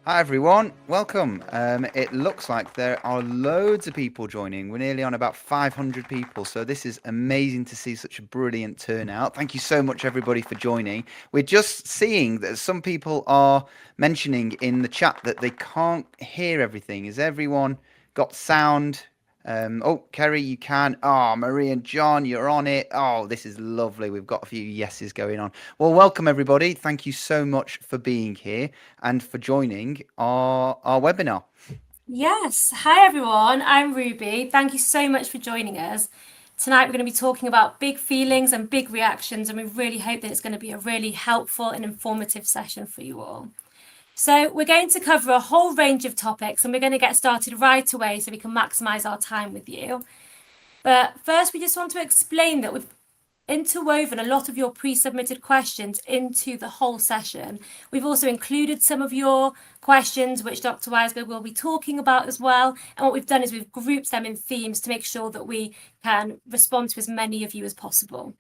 Hi everyone, welcome. It looks like there are loads of people joining. We're nearly on about 500 people, so this is amazing to see such a brilliant turnout. Thank you so much everybody for joining. We're just seeing that some people are mentioning in the chat that they can't hear everything. Has everyone got sound? Oh, Kerry, you can. Oh, Marie and John, you're on it. Oh, this is lovely. We've got a few yeses going on. Well, welcome everybody. Thank you so much for being here and for joining our webinar. Yes. Hi, everyone. I'm Ruby. Thank you so much for joining us. Tonight, we're going to be talking about big feelings and big reactions, and we really hope that it's going to be a really helpful and informative session for you all. So, we're going to cover a whole range of topics, and we're going to get started right away so we can maximize our time with you. But first, we just want to explain that we've interwoven a lot of your pre-submitted questions into the whole session. We've also included some of your questions, which Dr. Weisberg will be talking about as well. And what we've done is we've grouped them in themes to make sure that we can respond to as many of you as possible.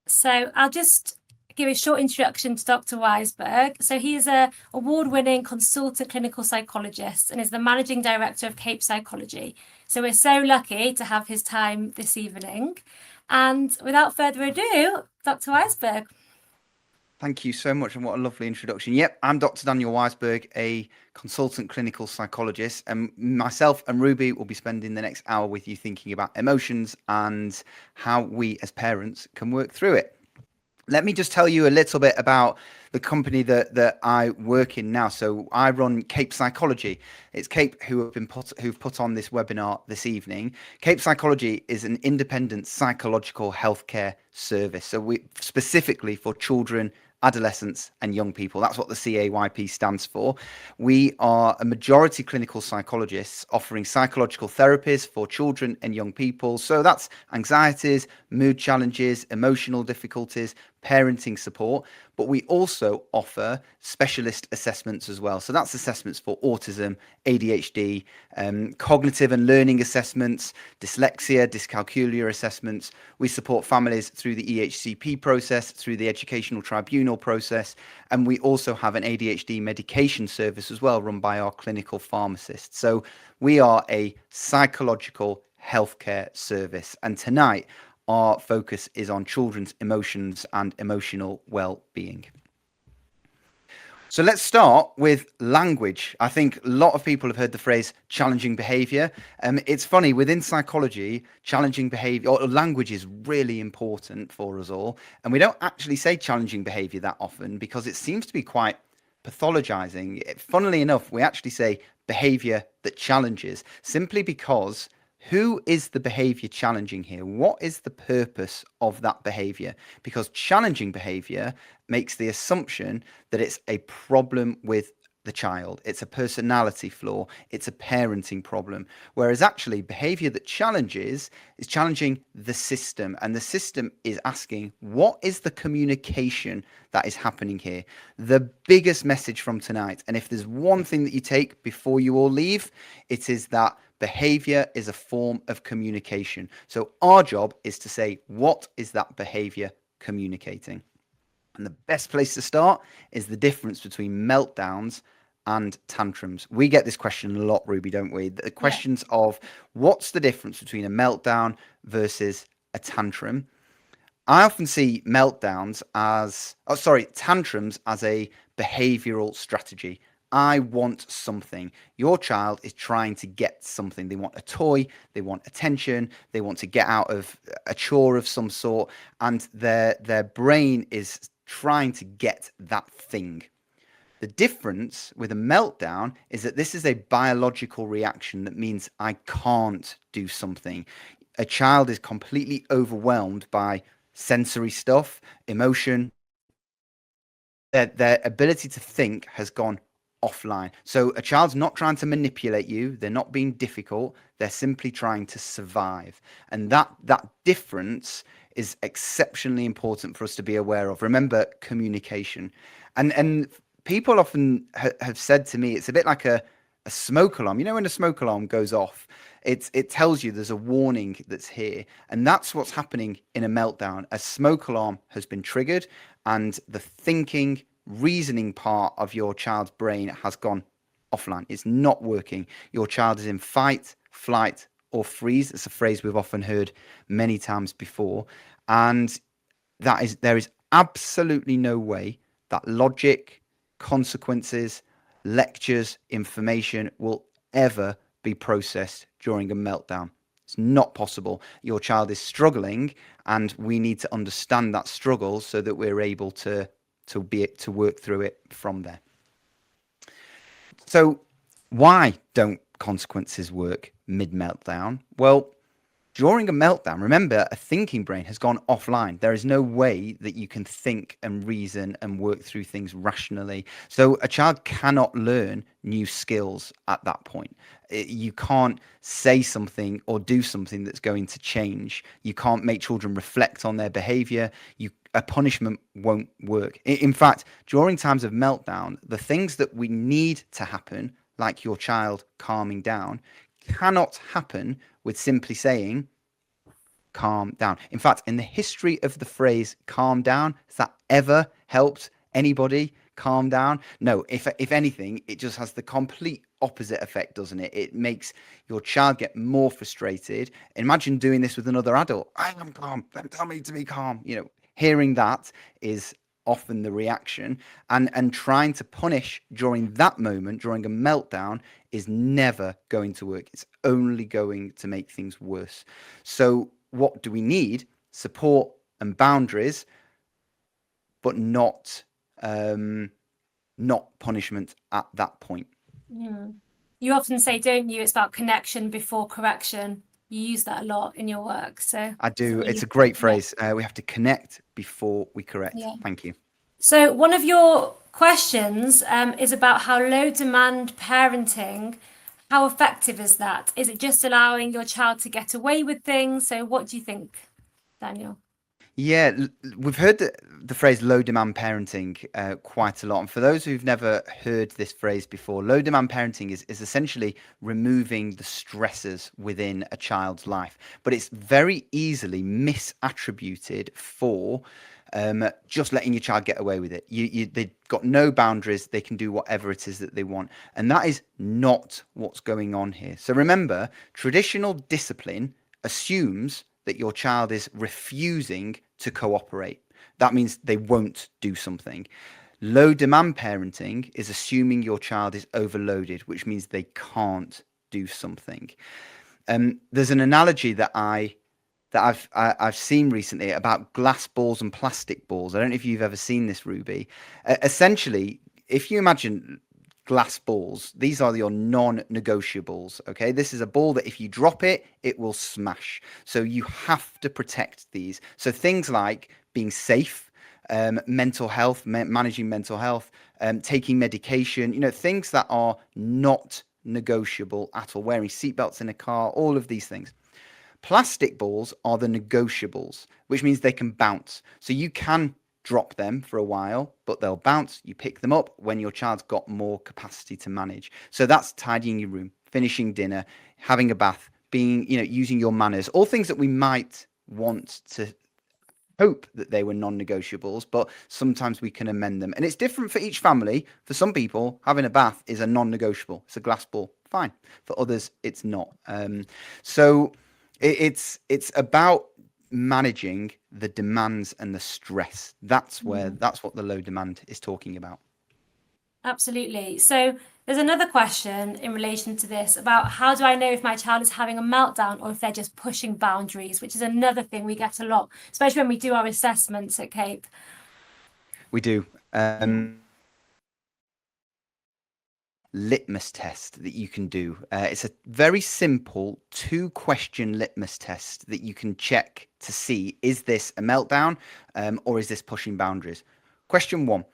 So I'll just give a short introduction to Dr. Weisberg. So he is an award-winning consultant clinical psychologist and is the managing director of CAYP Psychology. So we're so lucky to have his time this evening. And without further ado, Dr. Weisberg. Thank you so much, and what a lovely introduction. Yep, I'm Dr. Daniel Weisberg, a consultant clinical psychologist, and myself and Ruby will be spending the next hour with you thinking about emotions and how we as parents can work through it. Let me just tell you a little bit about the company that I work in now. So I run CAYP Psychology. It's CAYP who've put on this webinar this evening. CAYP Psychology is an independent psychological healthcare service. So we specifically for children, adolescents and young people. That's what the CAYP stands for. We are a majority clinical psychologists offering psychological therapies for children and young people. So that's anxieties, mood challenges, emotional difficulties, parenting support, but we also offer specialist assessments as well. So that's assessments for autism, ADHD, cognitive and learning assessments, dyslexia, dyscalculia assessments. We support families through the EHCP process, through the educational tribunal process, and we also have an ADHD medication service as well run by our clinical pharmacist. So we are a psychological healthcare service. And tonight, our focus is on children's emotions and emotional well-being. So let's start with language. I think a lot of people have heard the phrase challenging behavior. It's funny, within psychology, challenging behavior or language is really important for us all. And we don't actually say challenging behavior that often because it seems to be quite pathologizing. Funnily enough, we actually say behavior that challenges simply because who is the behavior challenging here? What is the purpose of that behavior? Because challenging behavior makes the assumption that it's a problem with the child, it's a personality flaw, it's a parenting problem. Whereas actually, behavior that challenges is challenging the system, and the system is asking, what is the communication that is happening here? The biggest message from tonight, and if there's one thing that you take before you all leave, it is that behavior is a form of communication. So our job is to say, what is that behavior communicating? And the best place to start is the difference between meltdowns and tantrums. We get this question a lot, Ruby, don't we? The Yeah. questions of what's the difference between a meltdown versus a tantrum. I often see tantrums as a behavioral strategy. I want something. Your child is trying to get something. They want a toy, they want attention, they want to get out of a chore of some sort, and their brain is trying to get that thing. The difference with a meltdown is that this is a biological reaction that means I can't do something. A child is completely overwhelmed by sensory stuff, emotion, their ability to think has gone offline. So a child's not trying to manipulate you, they're not being difficult, they're simply trying to survive. And that difference is exceptionally important for us to be aware of. Remember, communication. And people often have said to me, it's a bit like a smoke alarm. You know, when a smoke alarm goes off, it tells you there's a warning that's here. And that's what's happening in a meltdown. A smoke alarm has been triggered and the thinking reasoning part of your child's brain has gone offline. It's not working. Your child is in fight, flight, or freeze. It's a phrase we've often heard many times before. And there is absolutely no way that logic, consequences, lectures, information will ever be processed during a meltdown. It's not possible. Your child is struggling, and we need to understand that struggle so that we're able to work through it from there. So why don't consequences work mid meltdown? Well, during a meltdown, remember, a thinking brain has gone offline. There is no way that you can think and reason and work through things rationally. So a child cannot learn new skills at that point. You can't say something or do something that's going to change. You can't make children reflect on their behavior. A punishment won't work. In fact, during times of meltdown, the things that we need to happen, like your child calming down, cannot happen with simply saying, calm down. In fact, in the history of the phrase calm down, has that ever helped anybody calm down? No, if anything, it just has the complete opposite effect, doesn't it? It makes your child get more frustrated. Imagine doing this with another adult. I am calm. Don't tell me to be calm. Hearing that is often the reaction, and trying to punish during that moment, during a meltdown, is never going to work. It's only going to make things worse. So what do we need? Support and boundaries, but not punishment at that point. You often say, don't you, it's about connection before correction. You use that a lot in your work. So I do. It's a great phrase. We have to connect before we correct. Yeah. Thank you. So one of your questions is about how low demand parenting, how effective is that? Is it just allowing your child to get away with things? So what do you think, Daniel? Yeah, we've heard the phrase low demand parenting quite a lot. And for those who've never heard this phrase before, low demand parenting is essentially removing the stressors within a child's life. But it's very easily misattributed for just letting your child get away with it. They've got no boundaries. They can do whatever it is that they want. And that is not what's going on here. So remember, traditional discipline assumes that your child is refusing to cooperate. That means they won't do something. Low demand parenting is assuming your child is overloaded, which means they can't do something. There's an analogy that I've seen recently about glass balls and plastic balls. I don't know if you've ever seen this, Ruby. Essentially, if you imagine glass balls, these are your non-negotiables. Okay, this is a ball that if you drop it, it will smash. So you have to protect these. So things like being safe, mental health, managing mental health, taking medication, things that are not negotiable at all. Wearing seatbelts in a car, all of these things. Plastic balls are the negotiables, which means they can bounce. So you can drop them for a while, but they'll bounce. You pick them up when your child's got more capacity to manage. So that's tidying your room, finishing dinner, having a bath, using your manners, all things that we might want to hope that they were non-negotiables, but sometimes we can amend them. And it's different for each family. For some people, having a bath is a non-negotiable. It's a glass ball. Fine. For others, it's not. So it's about managing the demands and the stress. That's what the low demand is talking about. Absolutely. So there's another question in relation to this about how do I know if my child is having a meltdown or if they're just pushing boundaries, which is another thing we get a lot, especially when we do our assessments at CAYP. We do. Litmus test that you can do. It's a very simple 2-question litmus test that you can check to see, is this a meltdown or is this pushing boundaries? Question 1,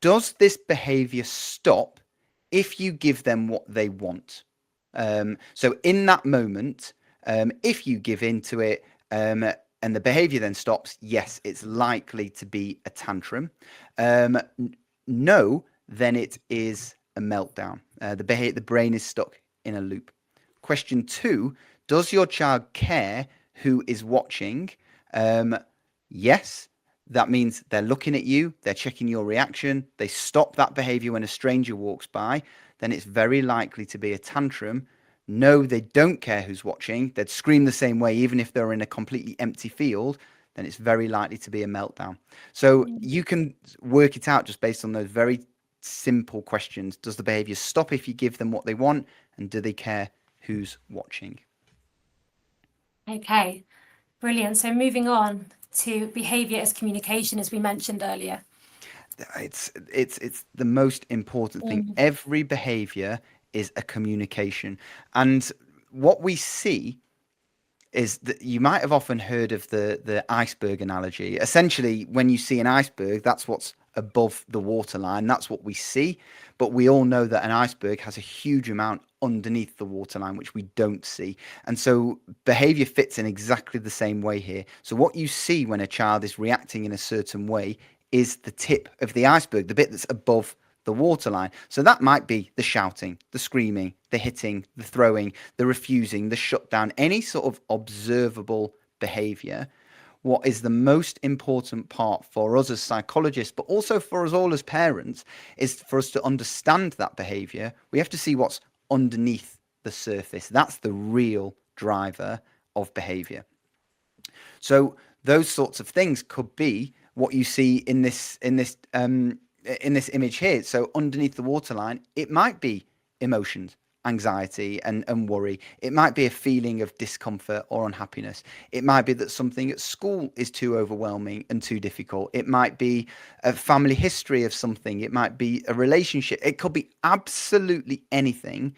does this behavior stop if you give them what they want? So in that moment, if you give in to it and the behavior then stops, yes, it's likely to be a tantrum. No, then it is a meltdown. The brain is stuck in a loop. Question 2, does your child care who is watching? Yes, That means they're looking at you, they're checking your reaction, they stop that behavior when a stranger walks by, then it's very likely to be a tantrum. No, they don't care who's watching, they'd scream the same way even if they're in a completely empty field, then it's very likely to be a meltdown. So Mm. you can work it out just based on those very simple questions. Does the behavior stop if you give them what they want? And do they care who's watching? Okay, brilliant. So moving on to behavior as communication, as we mentioned earlier. It's the most important thing. Mm. Every behavior is a communication. And what we see is that you might have often heard of the iceberg analogy. Essentially, when you see an iceberg, that's what's above the waterline. That's what we see. But we all know that an iceberg has a huge amount underneath the waterline, which we don't see. And so behavior fits in exactly the same way here. So what you see when a child is reacting in a certain way is the tip of the iceberg, the bit that's above the waterline. So that might be the shouting, the screaming, the hitting, the throwing, the refusing, the shutdown, any sort of observable behavior. What is the most important part for us as psychologists, but also for us all as parents, is for us to understand that behavior. We have to see what's underneath the surface. That's the real driver of behavior. So those sorts of things could be what you see in this image here. So underneath the waterline, it might be emotions, anxiety, and worry. It might be a feeling of discomfort or unhappiness. It might be that something at school is too overwhelming and too difficult. It might be a family history of something. It might be a relationship. It could be absolutely anything.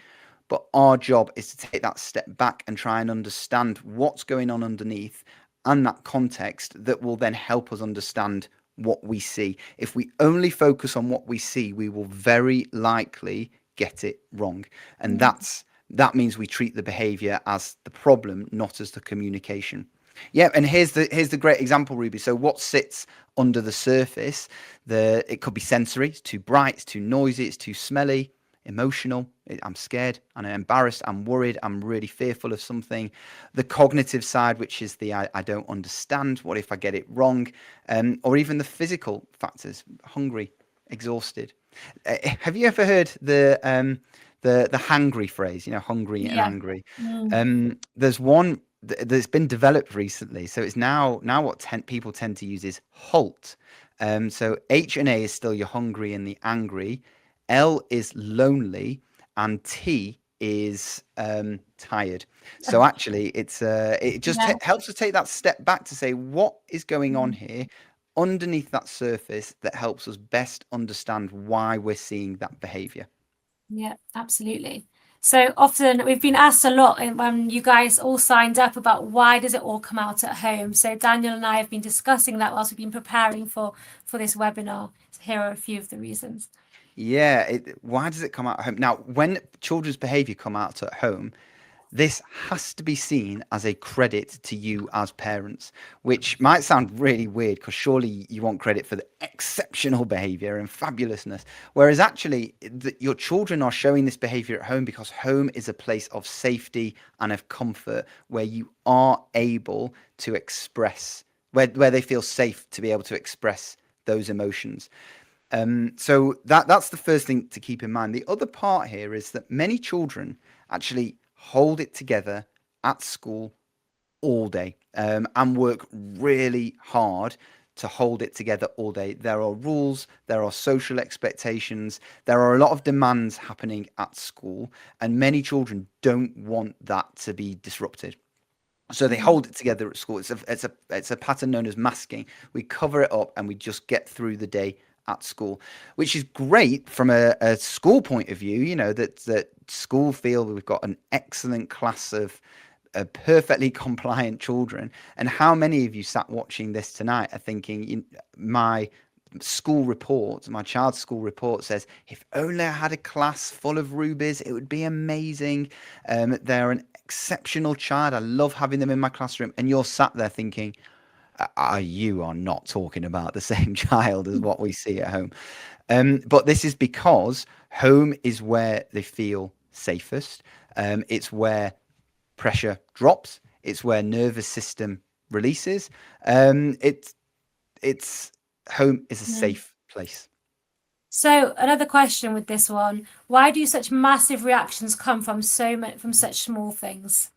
But our job is to take that step back and try and understand what's going on underneath and that context that will then help us understand what we see. If we only focus on what we see, we will very likely get it wrong. And Mm. that means we treat the behavior as the problem, not as the communication. Yeah, and here's the great example, Ruby. So what sits under the surface? It could be sensory, it's too bright, it's too noisy, it's too smelly. Emotional, I'm scared, I'm embarrassed, I'm worried, I'm really fearful of something. The cognitive side, which is I don't understand, what if I get it wrong? Or even the physical factors, hungry, exhausted. Have you ever heard the hangry phrase, hungry and Yeah. angry? Mm. There's one that's been developed recently, so it's now what people tend to use is halt. So H and A is still your hungry and the angry. L is lonely, and T is tired. So actually, it just Yeah. helps us take that step back to say what is going on Mm. here underneath that surface that helps us best understand why we're seeing that behavior. Yeah, absolutely. So often we've been asked a lot when you guys all signed up about why does it all come out at home. So Daniel and I have been discussing that whilst we've been preparing for this webinar. So here are a few of the reasons. Yeah, why does it come out at home? Now, when children's behavior come out at home, this has to be seen as a credit to you as parents, which might sound really weird because surely you want credit for the exceptional behavior and fabulousness. Whereas actually, your children are showing this behavior at home because home is a place of safety and of comfort where you are able to express, where they feel safe to be able to express those emotions. So that's the first thing to keep in mind. The other part here is that many children actually hold it together at school all day and work really hard to hold it together all day. There are rules, there are social expectations, there are a lot of demands happening at school, and many children don't want that to be disrupted. So they Mhm. hold it together at school. It's a pattern known as masking. We cover it up and we just get through the day at school, which is great from a school point of view. That school feel we've got an excellent class of perfectly compliant children. And how many of you sat watching this tonight are thinking, my my child's school report says, if only I had a class full of rubies, it would be amazing. They're an exceptional child. I love having them in my classroom. And you're sat there thinking, you are not talking about the same child as what we see at home. But this is because home is where they feel safest. It's where pressure drops. It's where nervous system releases. It's it's home is a Mm. safe place. So another question with this one: why do such massive reactions come from from such small things?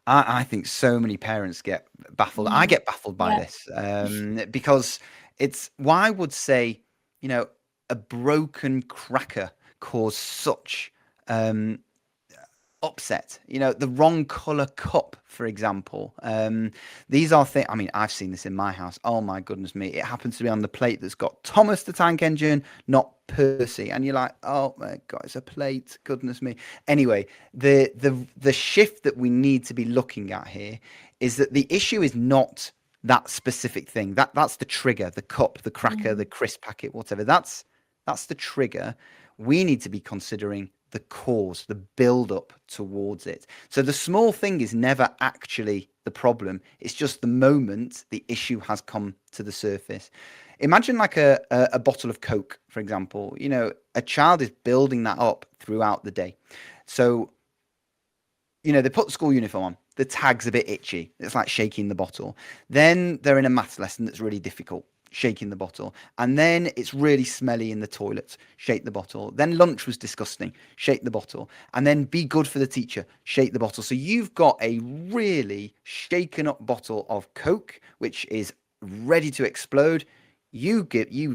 I think so many parents get baffled. I Mm. get baffled by Yeah. this because it's why I would say, you know, a broken cracker caused such um, upset. The wrong color cup, for example. These are things. I mean, I've seen this in my house. Oh my goodness me! It happens to be on the plate that's got Thomas the Tank Engine, not Percy, and you're like, oh my god, it's a plate. Goodness me. Anyway, the shift that we need to be looking at here is that the issue is not that specific thing. That's the trigger, the cup, the cracker, the Mm. crisp packet, whatever. That's the trigger. We need to be considering the cause, the build up towards it. So the small thing is never actually the problem. It's just the moment the issue has come to the surface. Imagine like a bottle of Coke, for example. A child is building that up throughout the day. So they put the school uniform on. The tag's a bit itchy. It's like shaking the bottle. Then they're in a maths lesson that's really difficult, shaking the bottle. And then it's really smelly in the toilets, shake the bottle. Then lunch was disgusting, shake the bottle. And then be good for the teacher, shake the bottle. So you've got a really shaken up bottle of Coke, which is ready to explode. You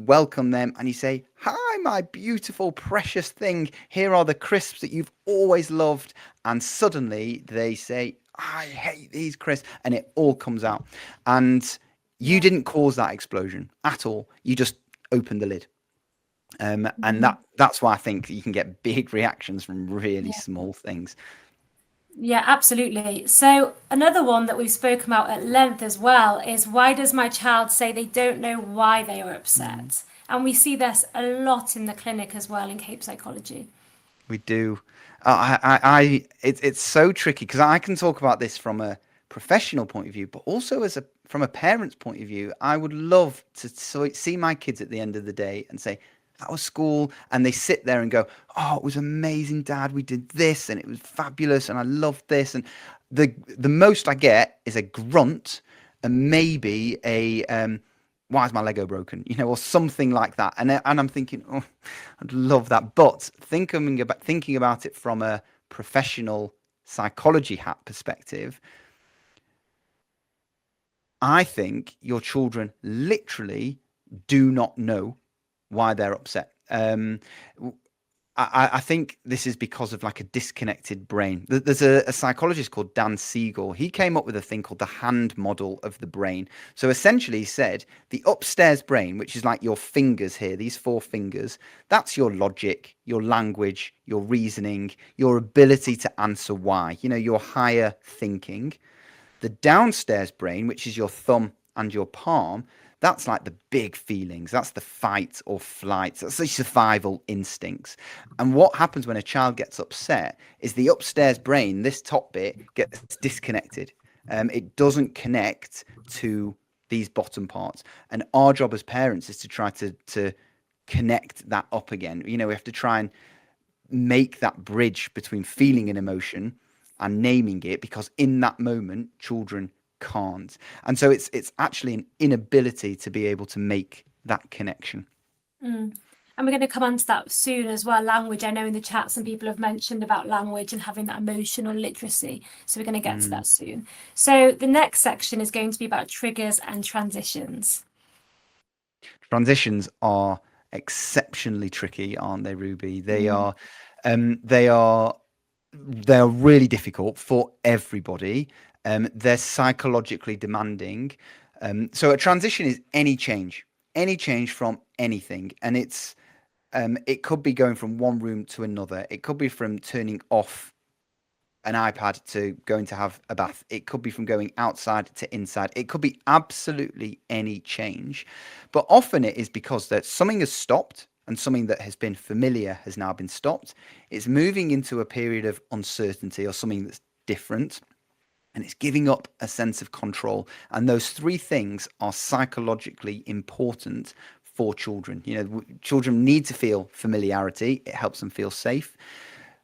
welcome them and you say, hi, my beautiful precious thing, here are the crisps that you've always loved. And suddenly they say, I hate these crisps, and it all comes out. And you Yeah. didn't cause that explosion at all, you just opened the lid. And Mm. that's why I think you can get big reactions from really Yeah. small things. Yeah, absolutely. So another one that we've spoken about at length as well is, why does my child say they don't know why they are Mm. upset? And we see this a lot in the clinic as well in CAPE psychology. We do. It's so tricky because I can talk about this from a professional point of view, but also from a parent's point of view. I would love to see my kids at the end of the day and say, that was school. And they sit there and go, oh, it was amazing, Dad. We did this and it was fabulous. And I loved this. And the most I get is a grunt and maybe why is my Lego broken? Or something like that. And I'm thinking, oh, I'd love that. But thinking about it from a professional psychology hat perspective, I think your children literally do not know why they're upset. I think this is because of like a disconnected brain. There's a psychologist called Dan Siegel. He came up with a thing called the hand model of the brain. So essentially, he said the upstairs brain, which is like your fingers here, these four fingers, that's your logic, your language, your reasoning, your ability to answer why, your higher thinking. The downstairs brain, which is your thumb and your palm, that's like the big feelings. That's the fight or flight. That's the survival instincts. And what happens when a child gets upset is the upstairs brain, this top bit, gets disconnected. It doesn't connect to these bottom parts. And our job as parents is to try to connect that up again. We have to try and make that bridge between feeling and emotion and naming it, because in that moment children can't. And so it's actually an inability to be able to make that connection. Mm. And we're going to come on to that soon as well. Language. I know in the chat some people have mentioned about language and having that emotional literacy. So we're going to get to Mm. that soon. So the next section is going to be about triggers and transitions. Transitions are exceptionally tricky, aren't they, Ruby? They Mm. are they are really difficult for everybody. They're psychologically demanding. So a transition is any change from anything, and it could be going from one room to another. It could be from turning off an iPad to going to have a bath. It could be from going outside to inside. It could be absolutely any change. But often it is because that something has stopped and something that has been familiar has now been stopped. It's moving into a period of uncertainty or something that's different. And it's giving up a sense of control. And those three things are psychologically important for children. Children need to feel familiarity. It helps them feel safe.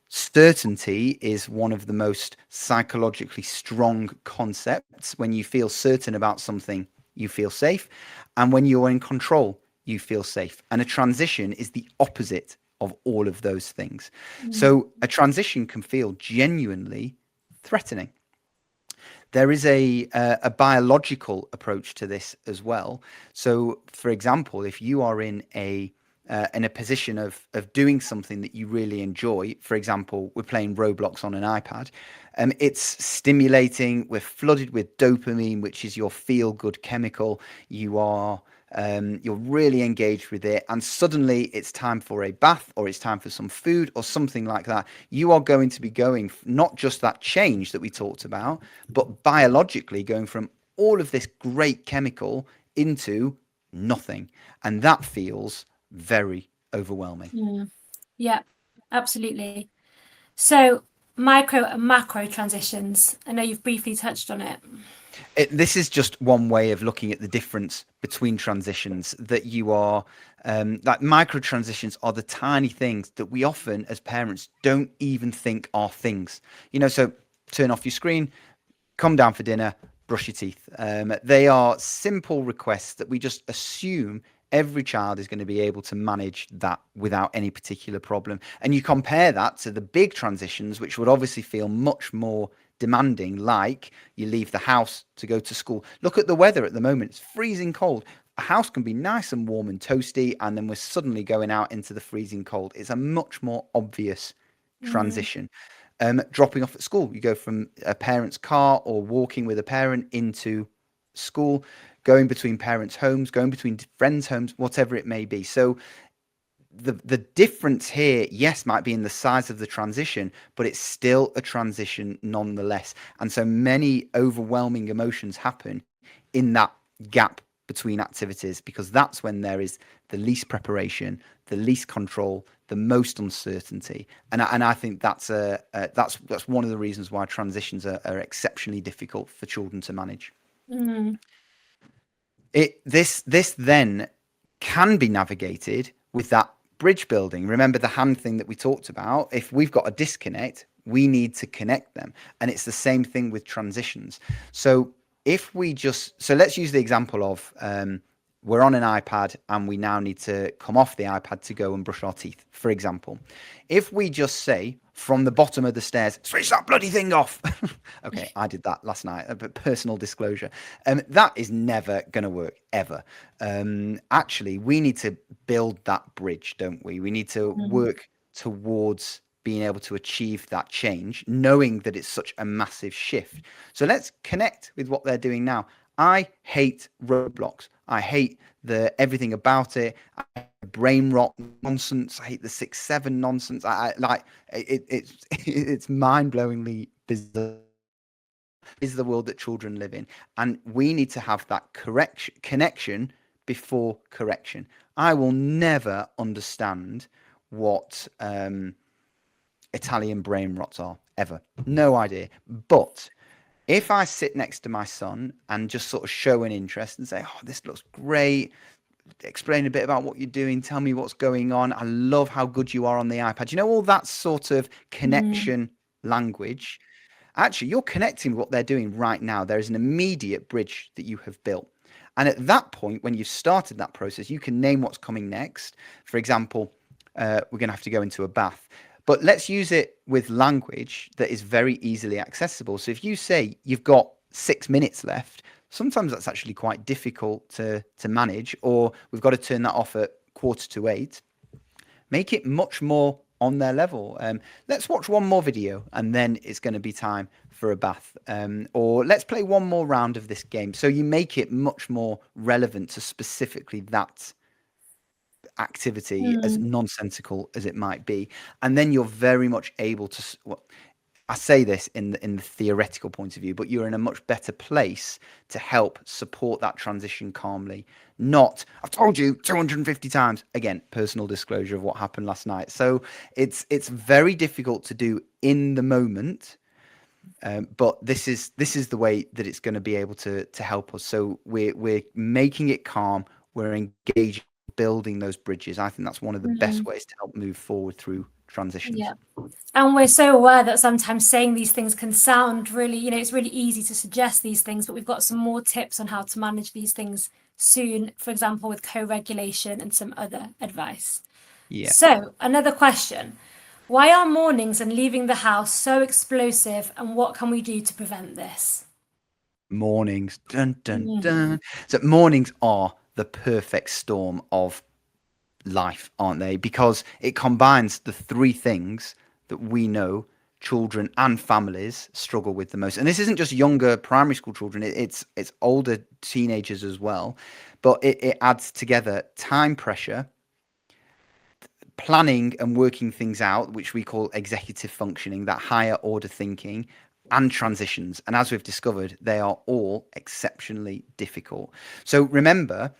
Certainty is one of the most psychologically strong concepts. When you feel certain about something, you feel safe. And when you're in control, you feel safe. And a transition is the opposite of all of those things. Mm. So a transition can feel genuinely threatening. There is a biological approach to this as well. So, for example, if you are in a position of doing something that you really enjoy, for example, we're playing Roblox on an iPad, it's stimulating. We're flooded with dopamine, which is your feel good chemical. You're really engaged with it, and suddenly it's time for a bath, or it's time for some food, or something like that. You are going to be going not just that change that we talked about, but biologically going from all of this great chemical into nothing, and that feels very overwhelming. Mm. Yeah, absolutely. So, micro and macro transitions. I know you've briefly touched on it. This is just one way of looking at the difference between transitions, that you are like micro transitions are the tiny things that we often as parents don't even think are things. So turn off your screen, come down for dinner, brush your teeth. They are simple requests that we just assume every child is going to be able to manage that without any particular problem. And you compare that to the big transitions, which would obviously feel much more demanding, like you leave the house to go to school. Look at the weather at the moment, it's freezing cold. A house can be nice and warm and toasty, and then we're suddenly going out into the freezing cold. It's a much more obvious Mm. transition. Dropping off at school, you go from a parent's car or walking with a parent into school, going between parents' homes, going between friends' homes, whatever it may be. So the difference here, yes, might be in the size of the transition, but it's still a transition nonetheless. And so many overwhelming emotions happen in that gap between activities, because that's when there is the least preparation, the least control, the most uncertainty. And I think that's one of the reasons why transitions are exceptionally difficult for children to manage. Mm. This then can be navigated with that bridge building. Remember the hand thing that we talked about? If we've got a disconnect, we need to connect them. And it's the same thing with transitions. So let's use the example of we're on an iPad and we now need to come off the iPad to go and brush our teeth, for example. If we just say from the bottom of the stairs, switch that bloody thing off. Okay, I did that last night, but personal disclosure. That is never going to work, ever. Actually, we need to build that bridge, don't we? We need to Mm. work towards being able to achieve that change, knowing that it's such a massive shift. So let's connect with what they're doing now. I hate roadblocks. I hate everything about it. I hate the brain rot nonsense. I hate the 6-7 nonsense. I like it. It's mind-blowingly bizarre. Is the world that children live in, and we need to have that connection before correction. I will never understand what Italian brain rots are, ever. No idea. But if I sit next to my son and just sort of show an interest and say, "Oh, this looks great. Explain a bit about what you're doing. Tell me what's going on. I love how good you are on the iPad." All that sort of Mm. connection language. Actually, you're connecting with what they're doing right now. There is an immediate bridge that you have built. And at that point, when you've started that process, you can name what's coming next. For example, we're going to have to go into a bath. But let's use it with language that is very easily accessible. So if you say you've got 6 minutes left, sometimes that's actually quite difficult to manage, or we've got to turn that off at 7:45. Make it much more on their level. Let's watch one more video and then it's going to be time for a bath. Or let's play one more round of this game. So you make it much more relevant to specifically that activity, as Mm. nonsensical as it might be. And then you're very much able to, well, I say this in the theoretical point of view, but you're in a much better place to help support that transition calmly. Not, I've told you 250 times. Again, personal disclosure of what happened last night. So it's very difficult to do in the moment, but this is the way that it's going to be able to help us. So we're making it calm. We're engaging, building those bridges. I think that's one of the best Mm. ways to help move forward through transitions. Yeah. And we're so aware that sometimes saying these things can sound really, it's really easy to suggest these things, but we've got some more tips on how to manage these things soon, for example, with co-regulation and some other advice. Yeah. So, another question. Why are mornings and leaving the house so explosive, and what can we do to prevent this? Mornings. Dun, dun, Mm, dun. So mornings are the perfect storm of life, aren't they? Because it combines the three things that we know children and families struggle with the most. And this isn't just younger primary school children, it's older teenagers as well. But it adds together time pressure, planning and working things out, which we call executive functioning, that higher order thinking, and transitions. And as we've discovered, they are all exceptionally difficult. So remember,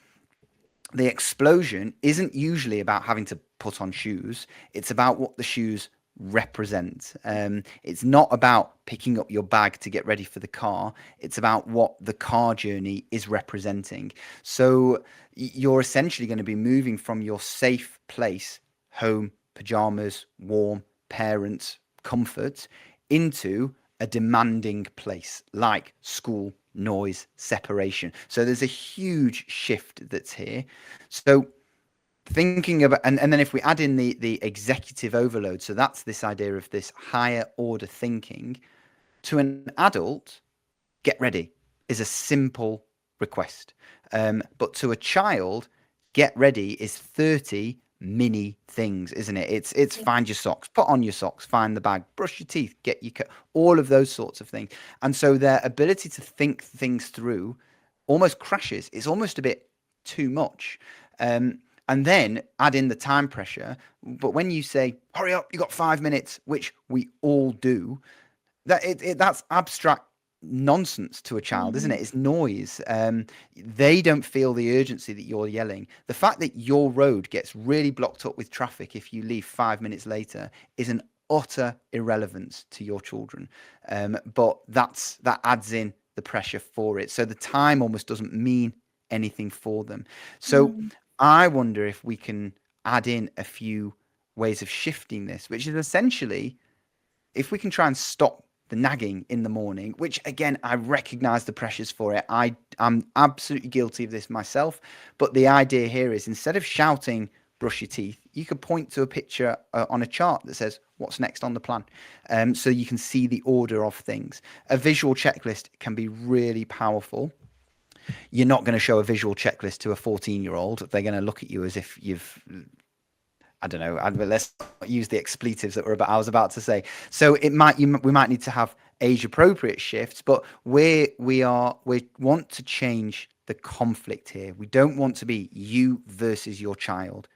the explosion isn't usually about having to put on shoes. It's about what the shoes represent. It's not about picking up your bag to get ready for the car. It's about what the car journey is representing. So you're essentially going to be moving from your safe place, home, pajamas, warm, parents, comfort, into a demanding place like school, noise, separation. So there's a huge shift that's here. So thinking about, and then if we add in the executive overload, so that's this idea of this higher order thinking, to an adult, get ready is a simple request. But to a child, get ready is 30 mini things, isn't it? It's yeah. find your socks, put on your socks, find the bag, brush your teeth, get your all of those sorts of things. And so their ability to think things through almost crashes. It's almost a bit too much. And then add in the time pressure. But when you say, hurry up, you got 5 minutes, which we all do, that's abstract nonsense to a child, isn't it? Mm, It's noise. They don't feel the urgency that you're yelling. The fact that your road gets really blocked up with traffic if you leave 5 minutes later is an utter irrelevance to your children. But that adds in the pressure for it. So the time almost doesn't mean anything for them. So mm, I wonder if we can add in a few ways of shifting this, which is essentially if we can try and stop the nagging in the morning, which again, I recognize the pressures for it. I'm absolutely guilty of this myself. But the idea here is instead of shouting, brush your teeth, you could point to a picture on a chart that says what's next on the plan. So you can see the order of things. A visual checklist can be really powerful. You're not going to show a visual checklist to a 14-year-old. They're going to look at you as if you've, I don't know. Let's not use the expletives that I was about to say. So we might need to have age appropriate shifts, but we want to change the conflict here. We don't want to be you versus your child.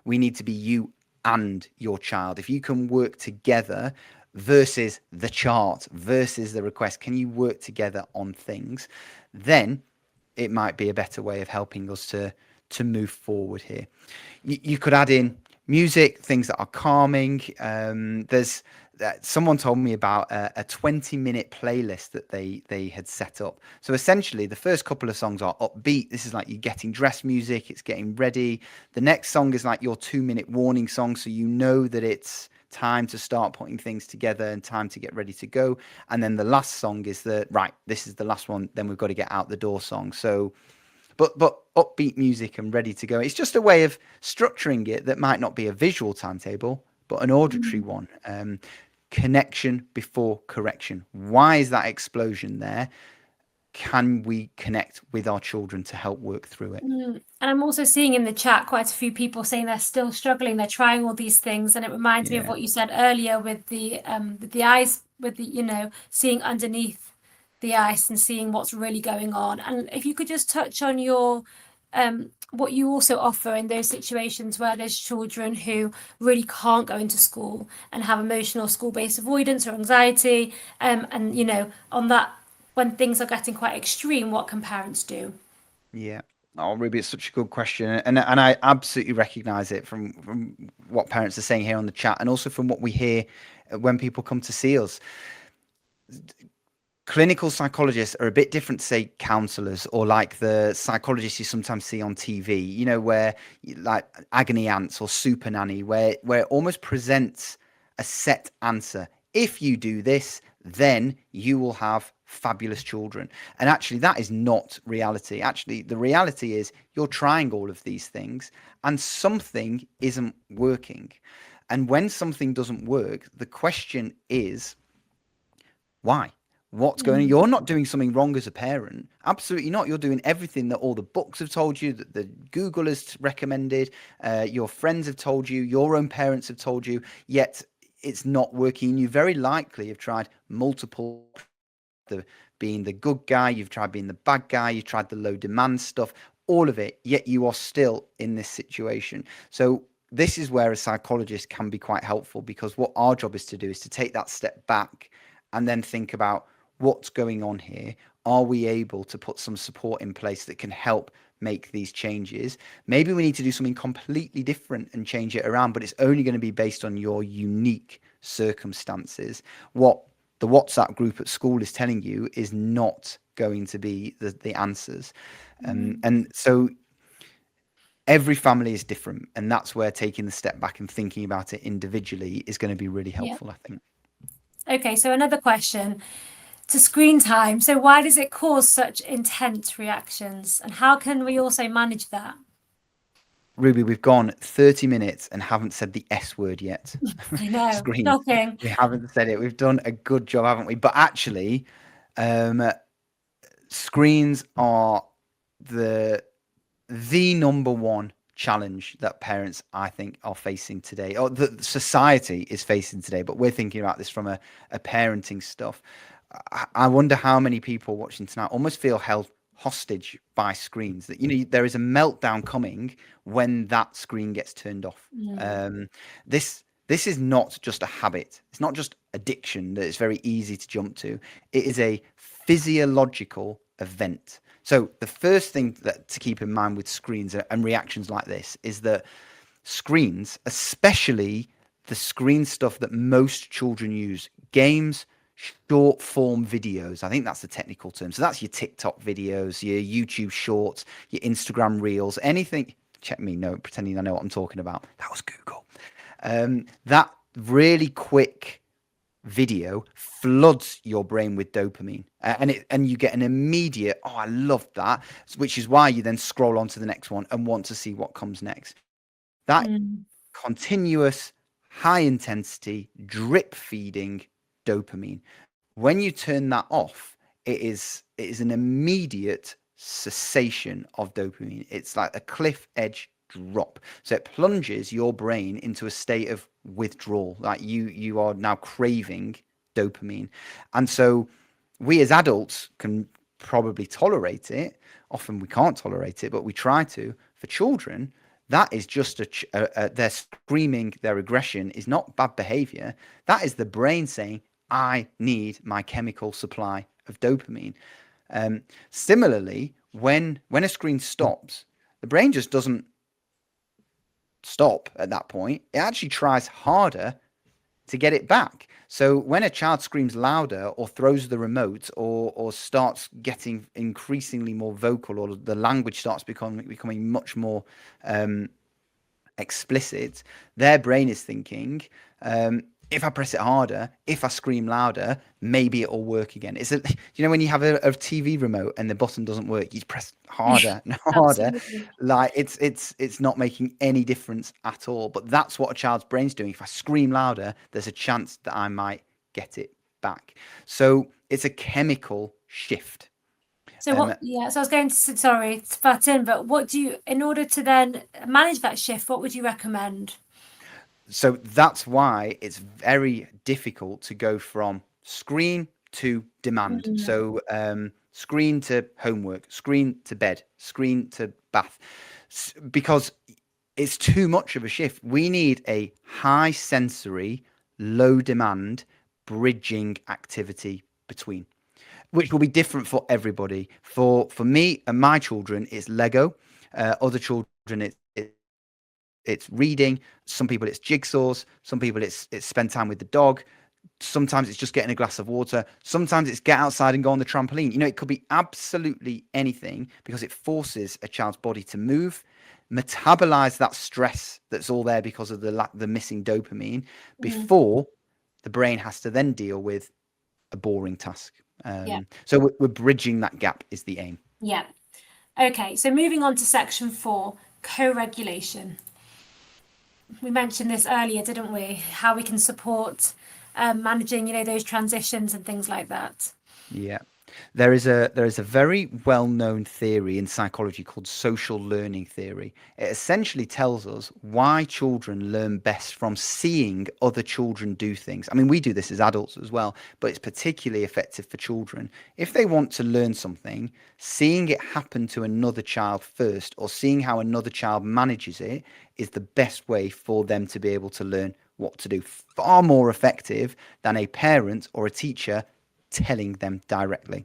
We need to be you and your child. If you can work together versus the chart versus the request, can you work together on things? Then it might be a better way of helping us to move forward here. You could add in music, things that are calming. There's someone told me about a 20-minute playlist that they had set up. So essentially, the first couple of songs are upbeat. This is like you getting dressed music. It's getting ready. The next song is like your 2-minute warning song, so you know that it's time to start putting things together and time to get ready to go. And then the last song is this is the last one, then we've got to get out the door song. So but upbeat music and ready to go. It's just a way of structuring it that might not be a visual timetable, but an auditory mm. one. Connection before correction. Why is that explosion there? Can we connect with our children to help work through it? And I'm also seeing in the chat quite a few people saying they're still struggling, they're trying all these things, and it reminds me of Yeah. what you said earlier with the eyes, with the seeing underneath the ice and seeing what's really going on. And if you could just touch on your what you also offer in those situations where there's children who really can't go into school and have emotional school-based avoidance or anxiety, and on that when things are getting quite extreme, what can parents do? Yeah. Oh, Ruby, it's such a good question, and I absolutely recognise it from what parents are saying here on the chat, and also from what we hear when people come to see us. Clinical psychologists are a bit different to say counselors or like the psychologists you sometimes see on TV, where like agony ants or super nanny, where it almost presents a set answer. If you do this, then you will have fabulous children. And actually, that is not reality. Actually, the reality is you're trying all of these things and something isn't working. And when something doesn't work, the question is, why? What's going on? Mm. You're not doing something wrong as a parent. Absolutely not. You're doing everything that all the books have told you, that the Google has recommended, your friends have told you, your own parents have told you, yet it's not working. You very likely have tried multiple, the being the good guy, you've tried being the bad guy, you've tried the low demand stuff, all of it, yet you are still in this situation. So this is where a psychologist can be quite helpful, because what our job is to do is to take that step back and then think about what's going on here. Are we able to put some support in place that can help make these changes? Maybe we need to do something completely different and change it around, but it's only going to be based on your unique circumstances. What the WhatsApp group at school is telling you is not going to be the answers. And so every family is different. And that's where taking the step back and thinking about it individually is going to be really Yeah. helpful, I think. Okay, so another question to screen time. So why does it cause such intense reactions, and how can we also manage that? Ruby, we've gone 30 minutes and haven't said the S word yet. I know, Screens. shocking. We haven't said it. We've done a good job, haven't we? But actually, screens are the number one challenge that parents, I think, are facing today, or that society is facing today. But we're thinking about this from a parenting stuff. I wonder how many people watching tonight almost feel held hostage by screens, that there is a meltdown coming when that screen gets turned off. This is not just a habit. It's not just addiction that it's very easy to jump to. It is a physiological event. So the first thing that to keep in mind with screens and reactions like this is that screens, especially the screen stuff that most children use, games, short form videos, I think that's the technical term. So that's your TikTok videos, your YouTube shorts, your Instagram reels, anything. Check me, no, pretending I know what I'm talking about. That was Google. That really quick video floods your brain with dopamine, and you get an immediate, oh, I love that, which is why you then scroll on to the next one and want to see what comes next. That continuous, high intensity, drip feeding dopamine. When you turn that off, it is an immediate cessation of dopamine. It's like a cliff edge drop. So it plunges your brain into a state of withdrawal. Like you are now craving dopamine. And so we as adults can probably tolerate it. Often we can't tolerate it, but we try to. For children, that is just they're screaming, their aggression is not bad behavior. That is the brain saying, I need my chemical supply of dopamine. Similarly, when a screen stops, the brain just doesn't stop at that point. It actually tries harder to get it back. So when a child screams louder or throws the remote or starts getting increasingly more vocal, or the language starts becoming much more explicit, their brain is thinking, if I press it harder, if I scream louder, maybe it'll work again. When you have a TV remote and the button doesn't work, you press harder and harder. Like it's not making any difference at all. But that's what a child's brain's doing. If I scream louder, there's a chance that I might get it back. So it's a chemical shift. So what? Yeah. So I was going to sorry to butt in, but in order to then manage that shift, what would you recommend? So that's why it's very difficult to go from screen to demand. So screen to homework, screen to bed, screen to bath, because it's too much of a shift. We need a high sensory, low demand, bridging activity between, which will be different for everybody. For me and my children, it's Lego. Other children, it's reading. Some people it's jigsaws. Some people it's spend time with the dog. Sometimes it's just getting a glass of water. Sometimes it's get outside and go on the trampoline. It could be absolutely anything, because it forces a child's body to move, metabolize that stress that's all there because of the missing dopamine, Mm. before the brain has to then deal with a boring task. Yeah. So we're bridging that gap is the aim. Yeah. Okay, so moving on to section 4, co-regulation. We mentioned this earlier, didn't we? How we can support managing, those transitions and things like that. Yeah. There is a very well-known theory in psychology called social learning theory. It essentially tells us why children learn best from seeing other children do things. I mean, we do this as adults as well, but it's particularly effective for children. If they want to learn something, seeing it happen to another child first, or seeing how another child manages it, is the best way for them to be able to learn what to do. Far more effective than a parent or a teacher telling them directly.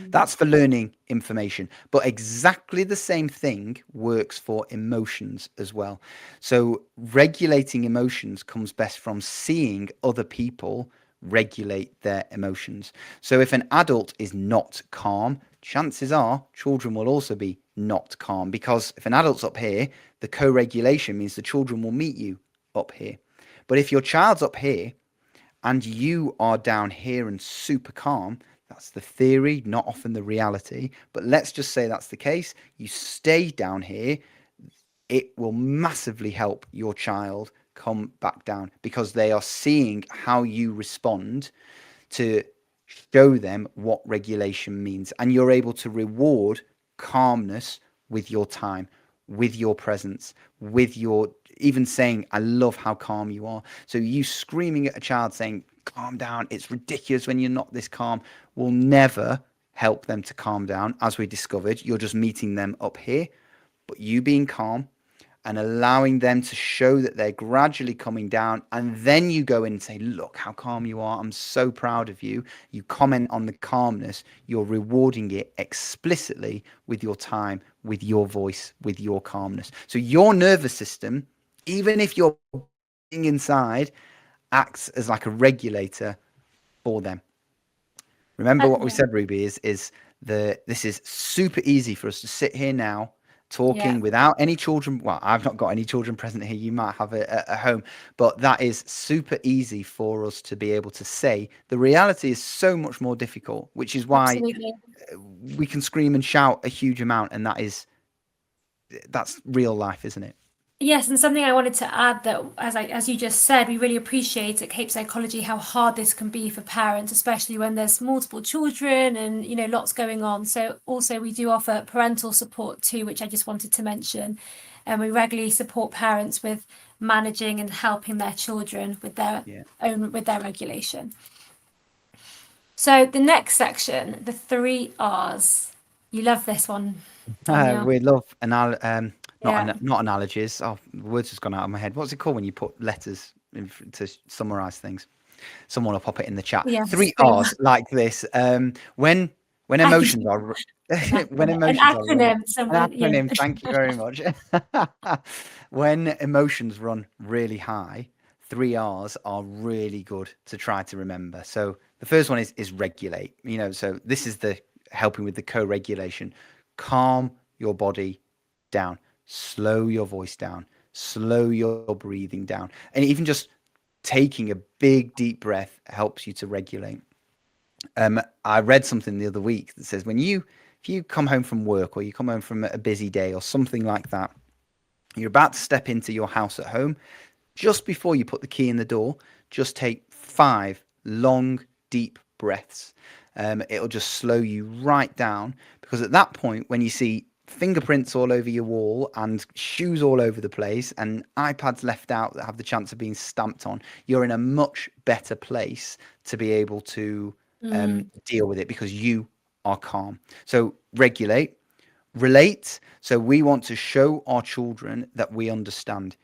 That's for learning information, but exactly the same thing works for emotions as well. So regulating emotions comes best from seeing other people regulate their emotions. So if an adult is not calm, chances are children will also be not calm, because if an adult's up here, the co-regulation means the children will meet you up here. But if your child's up here and you are down here and super calm, that's the theory, not often the reality. But let's just say that's the case. You stay down here, it will massively help your child come back down, because they are seeing how you respond to show them what regulation means. And you're able to reward calmness with your time, with your presence, with your even saying, I love how calm you are. So you screaming at a child saying, calm down, it's ridiculous when you're not this calm, will never help them to calm down. As we discovered, you're just meeting them up here. But you being calm and allowing them to show that they're gradually coming down, and then you go in and say, look how calm you are, I'm so proud of you. You comment on the calmness, you're rewarding it explicitly with your time, with your voice, with your calmness. So your nervous system, even if you're inside, acts as like a regulator for them. Remember what we Yeah. said, Ruby, is this is super easy for us to sit here now Yeah. talking without any children. Well, I've not got any children present here. You might have a home, but that is super easy for us to be able to say. The reality is so much more difficult, which is why Absolutely. we can scream and shout a huge amount, and that's real life, isn't it? Yes, and something I wanted to add, that as you just said, we really appreciate at CAYP Psychology how hard this can be for parents, especially when there's multiple children and lots going on. So also we do offer parental support too, which I just wanted to mention. And we regularly support parents with managing and helping their children with their Yeah. regulation. So the next section, the 3 R's. You love this one, Daniel. We love Yeah. not analogies. Oh, the words just gone out of my head. What's it called when you put letters to summarize things? Someone will pop it in the chat. Yes. Three R's like this. When I think emotions are when an emotions are running, acronym. an Someone, yeah. acronym. Thank you very much. When emotions run really high, 3 R's are really good to try to remember. So the first one is regulate. So this is the helping with the co-regulation. Calm your body down, slow your voice down, slow your breathing down, and even just taking a big deep breath helps you to regulate. I read something the other week that says if you come home from work, or you come home from a busy day or something like that, you're about to step into your house at home, just before you put the key in the door, just take 5 long deep breaths. It'll just slow you right down, because at that point, when you see fingerprints all over your wall and shoes all over the place and iPads left out that have the chance of being stamped on, you're in a much better place to be able to deal with it, because you are calm. So regulate, relate. So we want to show our children that we understand,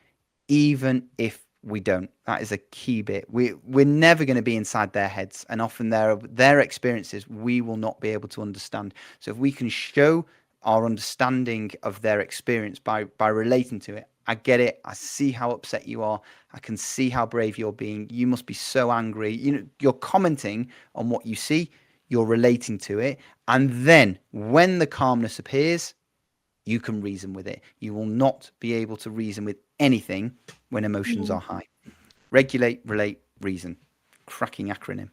even if we don't. That is a key bit. We're never going to be inside their heads, and often their experiences we will not be able to understand. So if we can show our understanding of their experience by relating to it, I get it. I see how upset you are. I can see how brave you're being. You must be so angry. You're commenting on what you see. You're relating to it. And then when the calmness appears, you can reason with it. You will not be able to reason with anything when emotions are high. Regulate, relate, reason. Cracking acronym.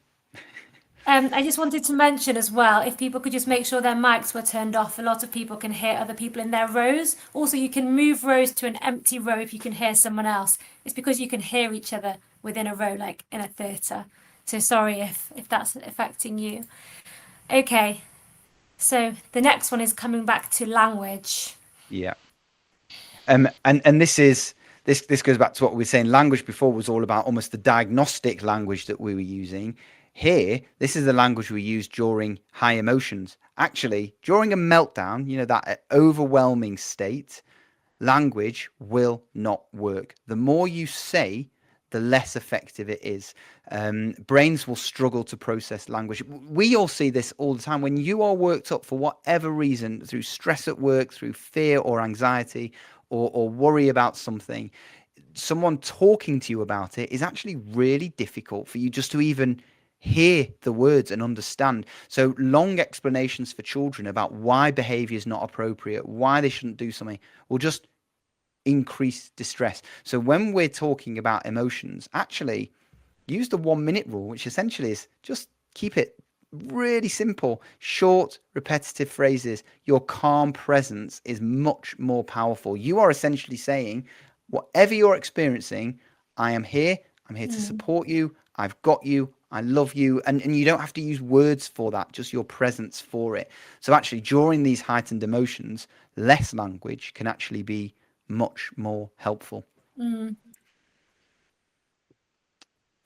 I just wanted to mention as well, if people could just make sure their mics were turned off, a lot of people can hear other people in their rows. Also, you can move rows to an empty row if you can hear someone else. It's because you can hear each other within a row, like in a theatre. So sorry if that's affecting you. Okay, so the next one is coming back to language. Yeah. And this goes back to what we were saying. Language before was all about almost the diagnostic language that we were using. Here, this is the language we use during high emotions. Actually, during a meltdown, that overwhelming state, language will not work. The more you say, the less effective it is. Brains will struggle to process language. We all see this all the time. When you are worked up for whatever reason, through stress at work, through fear or anxiety, or worry about something, someone talking to you about it is actually really difficult for you just to even hear the words and understand. So long explanations for children about why behavior is not appropriate, why they shouldn't do something, will just increase distress. So when we're talking about emotions, actually use the 1 minute rule, which essentially is just keep it really simple, short, repetitive phrases. Your calm presence is much more powerful. You are essentially saying, whatever you're experiencing, I am here. I'm here to support you. I've got you. I love you. And you don't have to use words for that, just your presence for it. So actually, during these heightened emotions, less language can actually be much more helpful.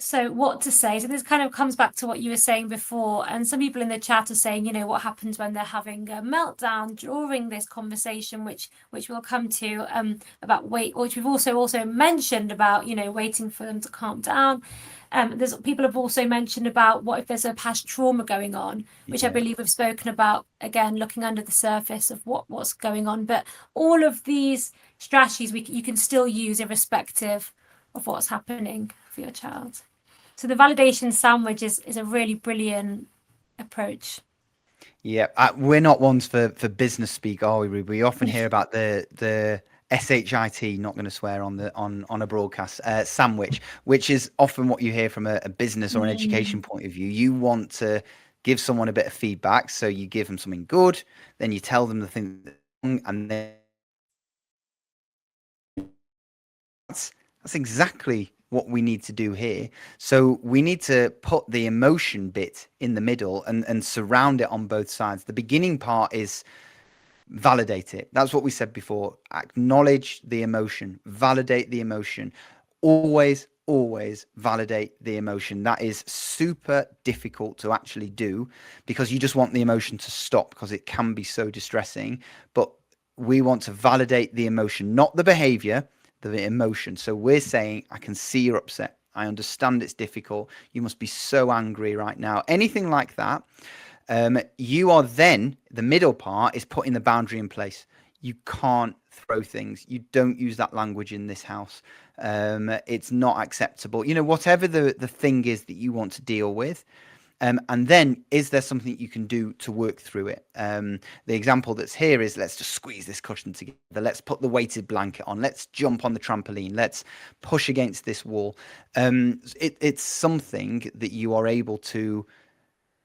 So what to say? So this kind of comes back to what you were saying before, and some people in the chat are saying, what happens when they're having a meltdown during this conversation, which we'll come to, about which we've also mentioned about, waiting for them to calm down. There's people have also mentioned about what if there's a past trauma going on, which I believe we've spoken about, again, looking under the surface of what's going on. But all of these strategies you can still use irrespective of what's happening for your child. So the validation sandwich is a really brilliant approach. Yeah, we're not ones for business speak, are we, Ruby? We often hear about the SHIT, not going to swear on a broadcast, sandwich, which is often what you hear from a business or an education point of view. You want to give someone a bit of feedback, so you give them something good, then you tell them the thing that's wrong, and then that's exactly what we need to do here. So we need to put the emotion bit in the middle and surround it on both sides. The beginning part is validate it. That's what we said before. Acknowledge the emotion, validate the emotion. Always validate the emotion. That is super difficult to actually do because you just want the emotion to stop because it can be so distressing. But we want to validate the emotion, not the behavior, the emotion. So we're saying, I can see you're upset. I understand it's difficult. You must be so angry right now. Anything like that. You are then, the middle part is putting the boundary in place. You can't throw things. You don't use that language in this house. It's not acceptable. Whatever the thing is that you want to deal with. And then, is there something you can do to work through it? The example that's here is, let's just squeeze this cushion together. Let's put the weighted blanket on. Let's jump on the trampoline. Let's push against this wall. It's something that you are able to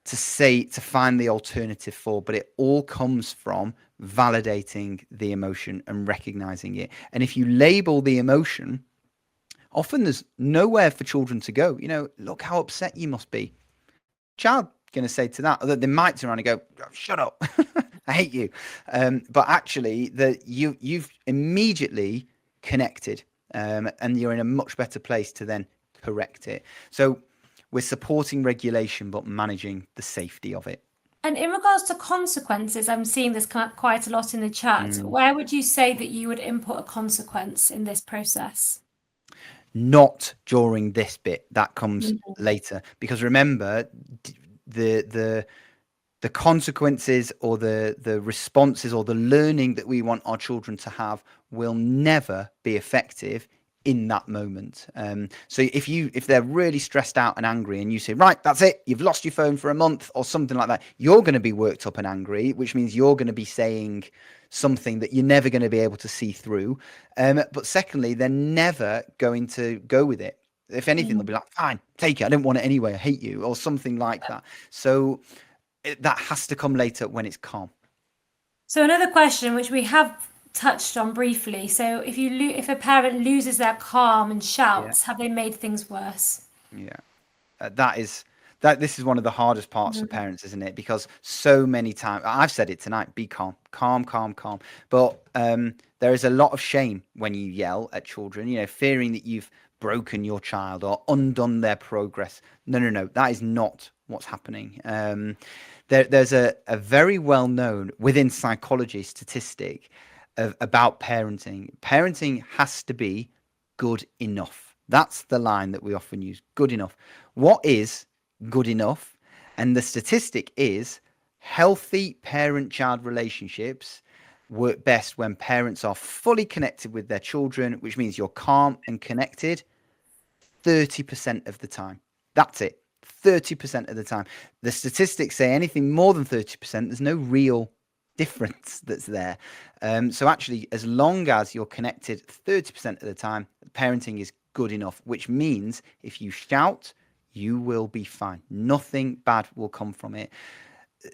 find the alternative for, but it all comes from validating the emotion and recognizing it. And if you label the emotion, often there's nowhere for children to go. Look how upset you must be. Child going to say to that, they might turn around and go, shut up, I hate you. But actually, you've immediately connected, and you're in a much better place to then correct it. So we're supporting regulation, but managing the safety of it. And in regards to consequences, I'm seeing this quite a lot in the chat. Where would you say that you would input a consequence in this process? Not during this bit. That comes later, because remember, the the consequences or the responses or the learning that we want our children to have will never be effective in that moment. So if they're really stressed out and angry, and you say, right, that's it, you've lost your phone for a month or something like that, you're going to be worked up and angry, which means you're going to be saying something that you're never going to be able to see through. But secondly, they're never going to go with it. If anything, they'll be like, fine, take it, I don't want it anyway, I hate you, or something like that. So that has to come later when it's calm. So another question which we have touched on briefly. So if a parent loses their calm and Yeah. shouts, have they made things worse? Yeah. This is one of the hardest parts for parents, isn't it? Because so many times I've said it tonight, be calm, calm, calm, calm. But there is a lot of shame when you yell at children, fearing that you've broken your child or undone their progress. No. That is not what's happening. There's a very well known within psychology statistic about parenting. Parenting has to be good enough. That's the line that we often use. Good enough. What is good enough? And the statistic is healthy parent-child relationships work best when parents are fully connected with their children, which means you're calm and connected 30% of the time. That's it. 30% of the time. The statistics say anything more than 30%, there's no real difference that's there. So actually, as long as you're connected 30% of the time, parenting is good enough, which means if you shout, you will be fine. Nothing bad will come from it.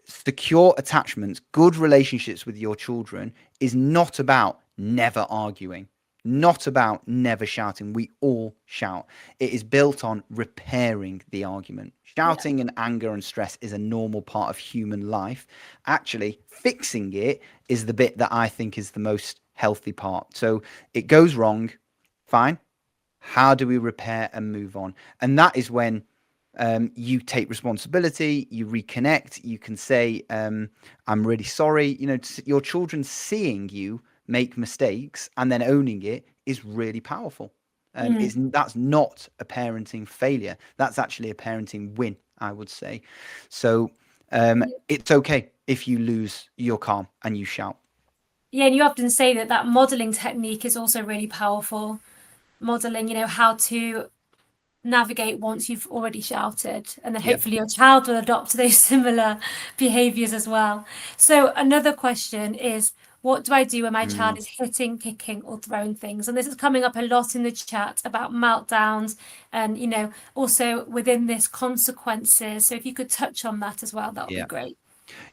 Secure attachments, good relationships with your children is not about never arguing, not about never shouting. We all shout. It is built on repairing the argument. Shouting and anger and stress is a normal part of human life. Actually, fixing it is the bit that I think is the most healthy part. So it goes wrong, fine. How do we repair and move on? And that is when you take responsibility, you reconnect, you can say, I'm really sorry. Your children seeing you make mistakes and then owning it is really powerful. That's not a parenting failure. That's actually a parenting win, I would say. So it's okay if you lose your calm and you shout. Yeah, and you often say that modeling technique is also really powerful. Modeling, how to navigate once you've already shouted, and then Yeah. hopefully your child will adopt those similar behaviors as well. So another question is, what do I do when my child is hitting, kicking, or throwing things? And this is coming up a lot in the chat about meltdowns and, also within this consequences. So if you could touch on that as well, that would be Yeah. great.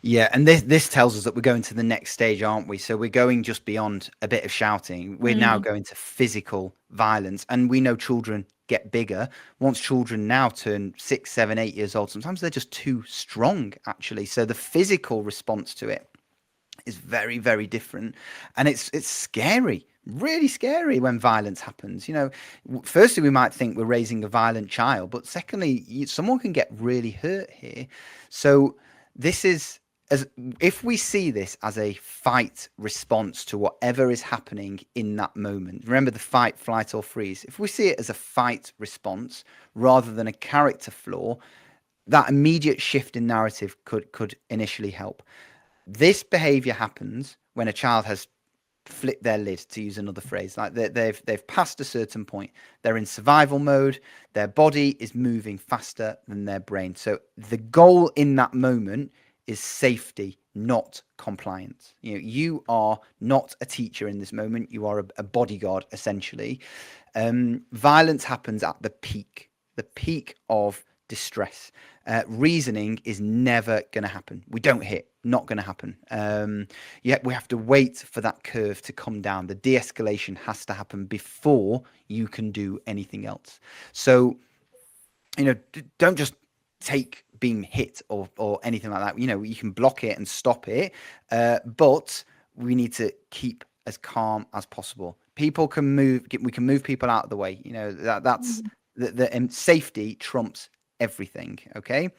Yeah, and this tells us that we're going to the next stage, aren't we? So we're going just beyond a bit of shouting. We're now going to physical violence, and we know children get bigger. Once children now turn 6, 7, 8 years old, sometimes they're just too strong, actually. So the physical response to it is very, very different, and it's scary, really scary when violence happens. Firstly, we might think we're raising a violent child, but secondly, someone can get really hurt here. So this is if we see this as a fight response to whatever is happening in that moment. Remember the fight, flight, or freeze. If we see it as a fight response rather than a character flaw, that immediate shift in narrative could initially help. This behavior happens when a child has flipped their lid, to use another phrase, like they've passed a certain point. They're in survival mode. Their body is moving faster than their brain. So the goal in that moment is safety, not compliance. You are not a teacher in this moment. You are a bodyguard, essentially. Violence happens at the peak of distress. Reasoning is never going to happen. We don't hit, not going to happen. Yet we have to wait for that curve to come down. The de-escalation has to happen before you can do anything else. So, don't just take being hit or anything like that. You can block it and stop it, but we need to keep as calm as possible. People can move. We can move people out of the way. That's the safety trumps everything. Okay.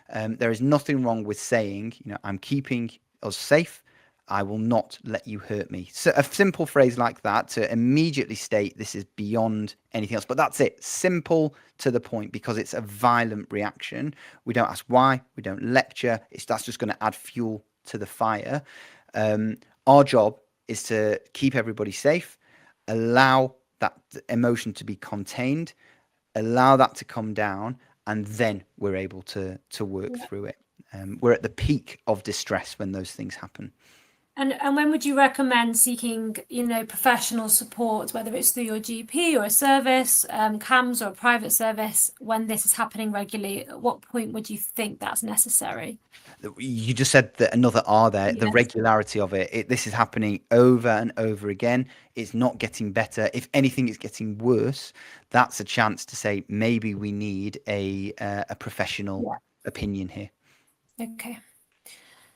There is nothing wrong with saying, I'm keeping us safe. I will not let you hurt me. So a simple phrase like that to immediately state this is beyond anything else. But that's it. Simple to the point, because it's a violent reaction. We don't ask why. We don't lecture. That's just going to add fuel to the fire. Our job is to keep everybody safe, allow that emotion to be contained, allow that to come down, and then we're able to work through it. We're at the peak of distress when those things happen. And when would you recommend seeking, professional support, whether it's through your GP or a service, CAMS or a private service, when this is happening regularly? At what point would you think that's necessary? You just said that another R there, the Yes. regularity of it. This is happening over and over again. It's not getting better. If anything, it's getting worse. That's a chance to say maybe we need a professional opinion here. Okay.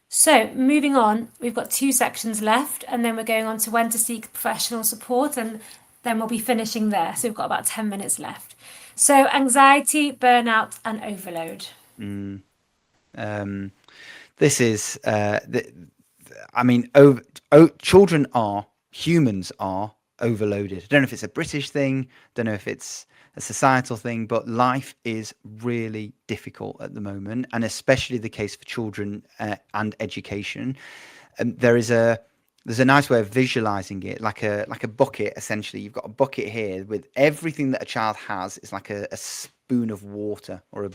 So moving on, we've got 2 sections left, and then we're going on to when to seek professional support, and then we'll be finishing there. So we've got about 10 minutes left. So anxiety, burnout, and overload. This is, humans are overloaded. I don't know if it's a British thing, don't know if it's a societal thing, but life is really difficult at the moment, and especially the case for children and education. There's a nice way of visualizing it, like a bucket. Essentially, you've got a bucket here with everything that a child has. It's like a spoon of water, or a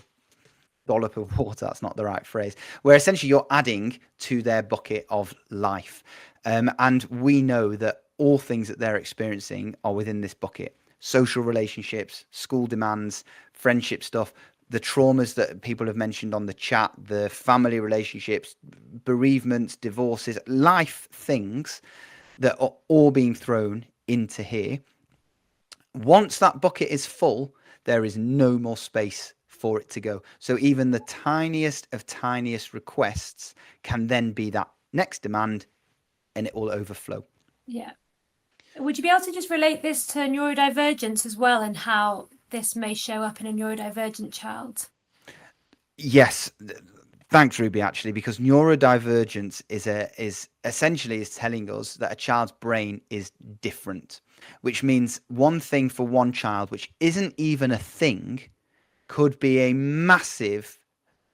dollop of water. That's not the right phrase. Where essentially you're adding to their bucket of life, and we know that all things that they're experiencing are within this bucket. Social relationships, school demands, friendship stuff, the traumas that people have mentioned on the chat, the family relationships, bereavements, divorces, life things that are all being thrown into here. Once that bucket is full, there is no more space for it to go. So even the tiniest of tiniest requests can then be that next demand, and it will overflow. Yeah. Would you be able to just relate this to neurodivergence as well, and how this may show up in a neurodivergent child? Yes. Thanks, Ruby, actually, because neurodivergence is essentially telling us that a child's brain is different, which means one thing for one child, which isn't even a thing, could be a massive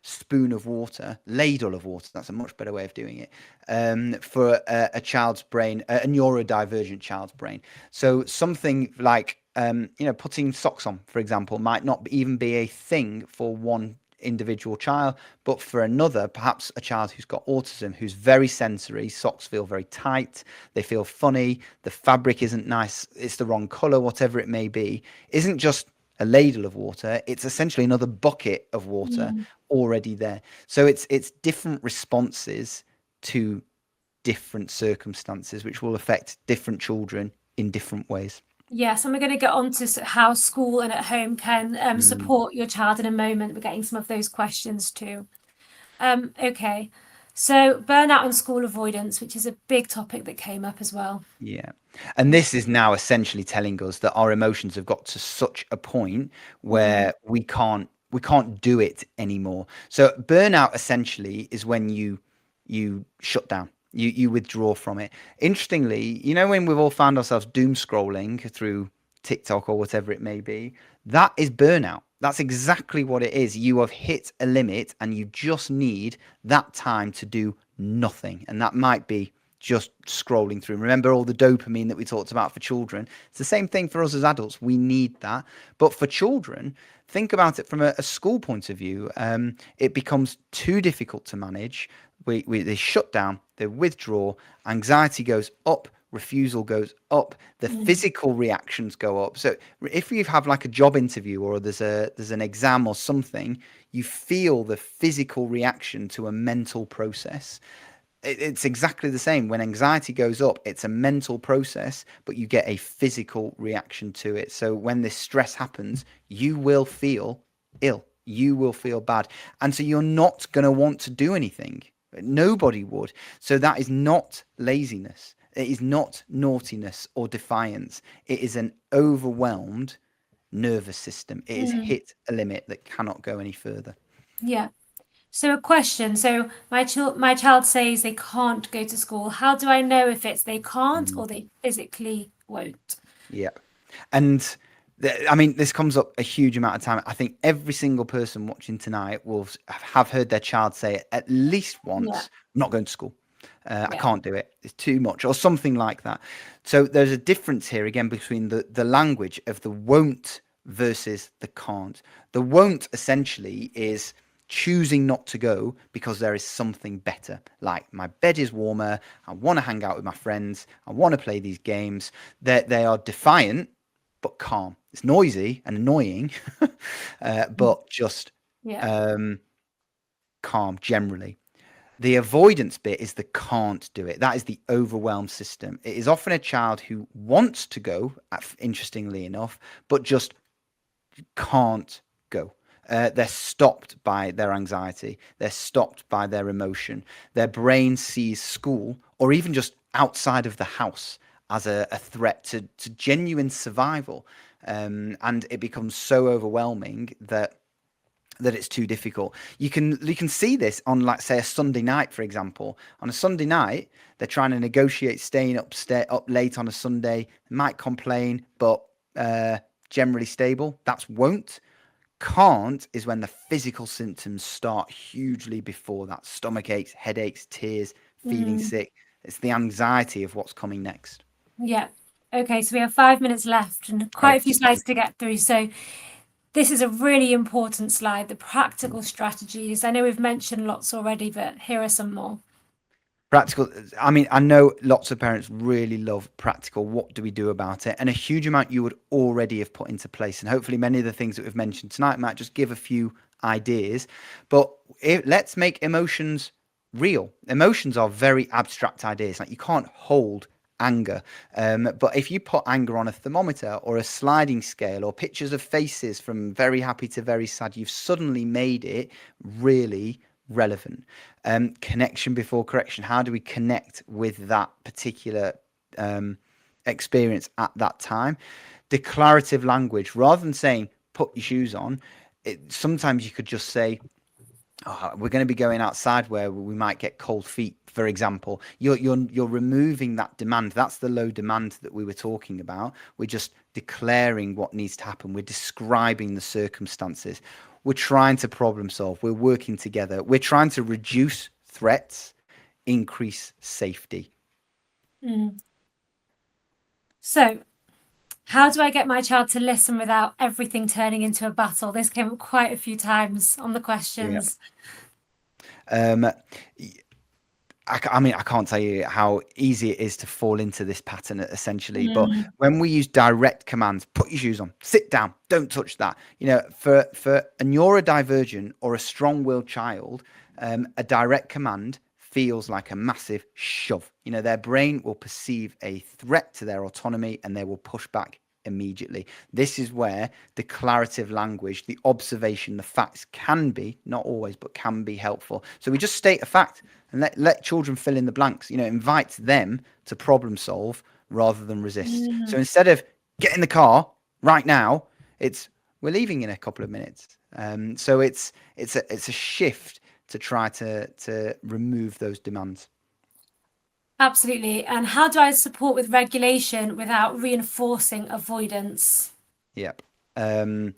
spoon of water, ladle of water. That's a much better way of doing it, for a child's brain, a neurodivergent child's brain. So something like, putting socks on, for example, might not even be a thing for one individual child, but for another, perhaps a child who's got autism, who's very sensory, socks feel very tight, they feel funny, the fabric isn't nice, it's the wrong color, whatever it may be, isn't just a ladle of water, it's essentially another bucket of water already there. So it's different responses to different circumstances, which will affect different children in different ways. Yes, and we're going to get on to how school and at home can support your child in a moment. We're getting some of those questions too. Okay, so burnout and school avoidance, which is a big topic that came up as well. Yeah. And this is now essentially telling us that our emotions have got to such a point where we can't do it anymore. So burnout essentially is when you shut down. You withdraw from it. Interestingly, when we've all found ourselves doom scrolling through TikTok or whatever it may be, that is burnout. That's exactly what it is. You have hit a limit and you just need that time to do nothing. And that might be just scrolling through. Remember all the dopamine that we talked about for children? It's the same thing for us as adults. We need that. But for children, think about it from a school point of view. It becomes too difficult to manage. They shut down, they withdraw, anxiety goes up, refusal goes up, the physical reactions go up. So if you have like a job interview or there's an exam or something, you feel the physical reaction to a mental process. It's exactly the same. When anxiety goes up, it's a mental process, but you get a physical reaction to it. So when this stress happens, you will feel ill. You will feel bad. And so you're not going to want to do anything. Nobody would. So that is not laziness. It is not naughtiness or defiance. It is an overwhelmed nervous system. It has hit a limit that cannot go any further. Yeah. So a question. So my child says they can't go to school. How do I know if it's they can't Mm. or they physically won't? Yeah. And I mean, this comes up a huge amount of time. I think every single person watching tonight will have heard their child say it at least Yeah, once, I'm not going to school. I yeah. can't do it. It's too much, or something like that. So there's a difference here again between the language of the won't versus the can't. The won't essentially is choosing not to go because there is something better. Like my bed is warmer. I want to hang out with my friends. I want to play these games. They are defiant but calm. It's noisy and annoying, but just Yeah. um, calm generally. The avoidance bit is the can't do it. That is the overwhelm system. It is often a child who wants to go, interestingly enough, but just can't go. They're stopped by their anxiety. They're stopped by their emotion. Their brain sees school or even just outside of the house as a threat to genuine survival. And it becomes so overwhelming that it's too difficult. You can see this on, like, say, a Sunday night, for example. On a Sunday night, they're trying to negotiate staying up late on a Sunday. They might complain, but generally stable. That's won't. Can't is when the physical symptoms start hugely before that. Stomach aches, headaches, tears, feeling Mm, sick. It's the anxiety of what's coming next. yeah. Okay, so we have 5 minutes left and quite Oh, a few slides to get through. So this is a really important slide, the practical strategies. I know we've mentioned lots already, but here are some more. practical. I mean, I know lots of parents really love practical. What do we do about it? And a huge amount you would already have put into place. And hopefully, many of the things that we've mentioned tonight might just give a few ideas. But let's make emotions real. Emotions are very abstract ideas. Like, you can't hold anger. But if you put anger on a thermometer or a sliding scale or pictures of faces from very happy to very sad, you've suddenly made it really relevant. Connection before correction. How do we connect with that particular um, experience at that time? Declarative language. Rather than saying "put your shoes on," sometimes you could just say, "Oh, we're going to be going outside where we might get cold feet," for example. You're removing that demand. That's the low demand that we were talking about. We're just declaring what needs to happen. We're describing the circumstances. We're trying to problem solve. We're working together. We're trying to reduce threats, increase safety. Mm. So, how do I get my child to listen without everything turning into a battle? This came up quite a few times on the Yeah. questions. Um, I mean, I can't tell you how easy it is to fall into this pattern, essentially. But Mm, when we use direct commands, put your shoes on, sit down, don't touch that. For a neurodivergent or a strong-willed child, a direct command feels like a massive shove. Their brain will perceive a threat to their autonomy and they will push back immediately. This is where declarative language, the observation, the facts can be, not always, but can be helpful. So we just state a fact and let children fill in the blanks. Invites them to problem solve rather than resist. So mm. instead of get in the car right now, it's we're leaving in a couple of minutes. So it's a shift to try to remove those demands. Absolutely. And how do I support with regulation without reinforcing avoidance? Yep. Um,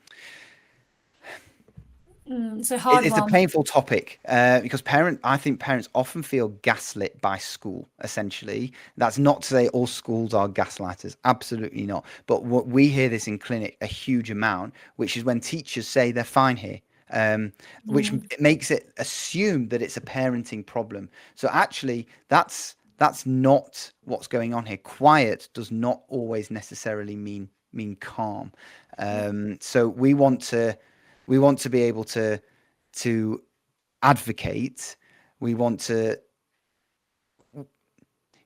It's a hard it's a one. painful topic because I think parents often feel gaslit by school. Essentially, that's not to say all schools are gaslighters. Absolutely not. But what we hear this in clinic a huge amount, which is when teachers say they're fine here, um, which Mm, makes it assume that it's a parenting problem. So actually, that's not what's going on here. Quiet does not always necessarily mean calm. yeah. So we want to be able to advocate. We want to,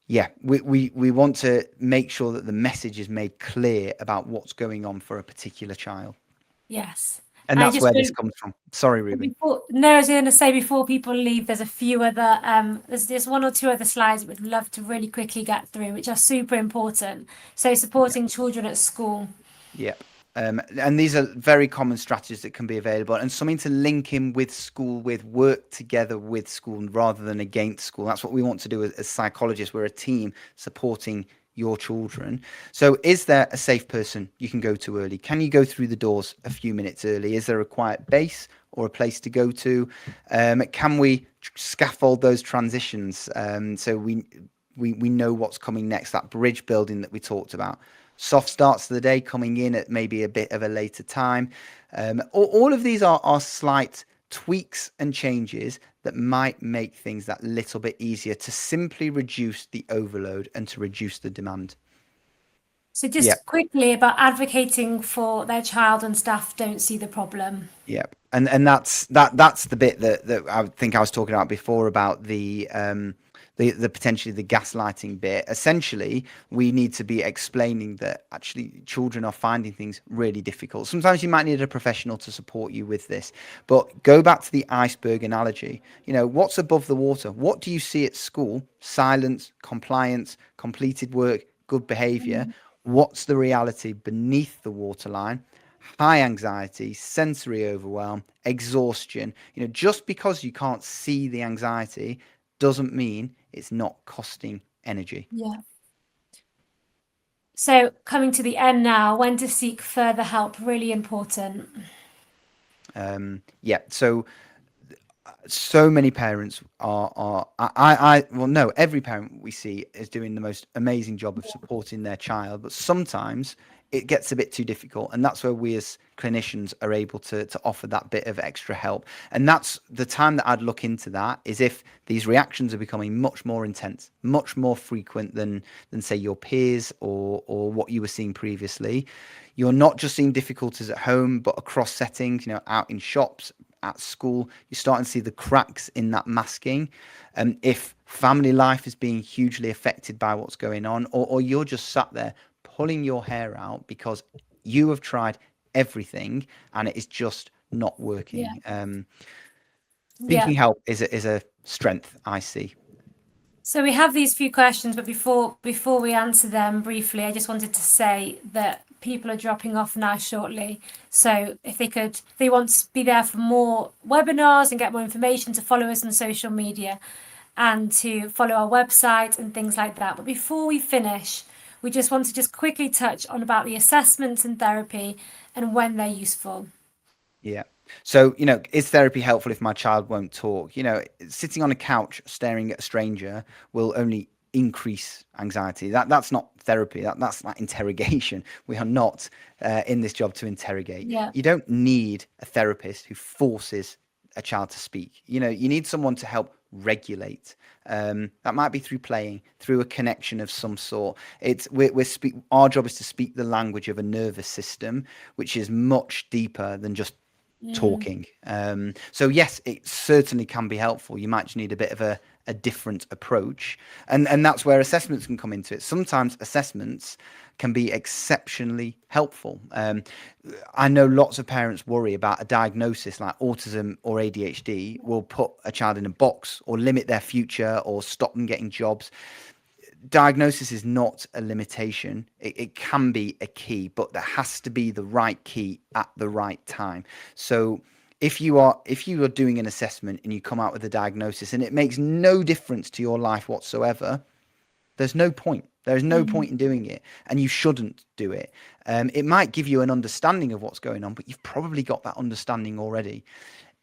yeah, we want to make sure that the message is made clear about what's going on for a particular child. Yes. And I that's just where this want comes from. Sorry, Ruby. before no, I was going to say before people leave, there's a few other there's one or two other slides we'd love to really quickly get through, which are super important. So Yeah. supporting children at school. Yep. And these are very common strategies that can be available, and something to link in with school, with work together with school rather than against school. That's what we want to do as psychologists. We're a team supporting your children. So is there a safe person you can go to early? Can you go through the doors a few minutes early? Is there a quiet base or a place to go to? Can we scaffold those transitions so we know what's coming next, that bridge building that we talked about? Soft starts to the day, coming in at maybe a bit of a later time. All of these are slight tweaks and changes that might make things that little bit easier to simply reduce the overload and to reduce the demand. So Yeah, just quickly about advocating for their child and staff don't see the problem. yeah, and that's the bit that I think I was talking about before about the potentially the gaslighting bit. Essentially, we need to be explaining that actually children are finding things really difficult. Sometimes you might need a professional to support you with this, but go back to the iceberg analogy. You know, what's above the water? What do you see at school? Silence, compliance, completed work, good behavior. What's the reality beneath the waterline? High anxiety, sensory overwhelm, exhaustion. You know, just because you can't see the anxiety doesn't mean it's not costing energy. Yeah. So coming to the end now, when to seek further help, really important. Yeah. So many parents every parent we see is doing the most amazing job of supporting their child, but sometimes it gets a bit too difficult, and that's where we as clinicians are able to offer that bit of extra help. And that's the time that I'd look into that, is if these reactions are becoming much more intense, much more frequent than say your peers or what you were seeing previously. You're not just seeing difficulties at home, but across settings, you know, out in shops, at school, you're starting to see the cracks in that masking. If family life is being hugely affected by what's going on, or you're just sat there pulling your hair out because you have tried everything and it is just not working. Yeah. Seeking help is a strength I see. So we have these few questions, but before we answer them briefly, I just wanted to say that people are dropping off now shortly. So if they want to be there for more webinars and get more information, to follow us on social media and to follow our website and things like that. But before we finish, we just want to just quickly touch on about the assessments and therapy and when they're useful. Yeah. So, you know, is therapy helpful if my child won't talk? You know, sitting on a couch staring at a stranger will only increase anxiety. That's not therapy. That's like interrogation. We are not in this job to interrogate. Yeah. You don't need a therapist who forces a child to speak. You know, you need someone to help regulate. That might be through playing, through a connection of some sort. Our job is to speak the language of a nervous system, which is much deeper than just talking. So yes, it certainly can be helpful. You might just need a bit of a different approach, and that's where assessments can come into it. Sometimes assessments can be exceptionally helpful. I know lots of parents worry about a diagnosis like autism or ADHD will put a child in a box or limit their future or stop them getting jobs. Diagnosis is not a limitation. It can be a key, but there has to be the right key at the right time. So if you are doing an assessment and you come out with a diagnosis and it makes no difference to your life whatsoever, there's no point. There's no point in doing it, and you shouldn't do it. It might give you an understanding of what's going on, but you've probably got that understanding already.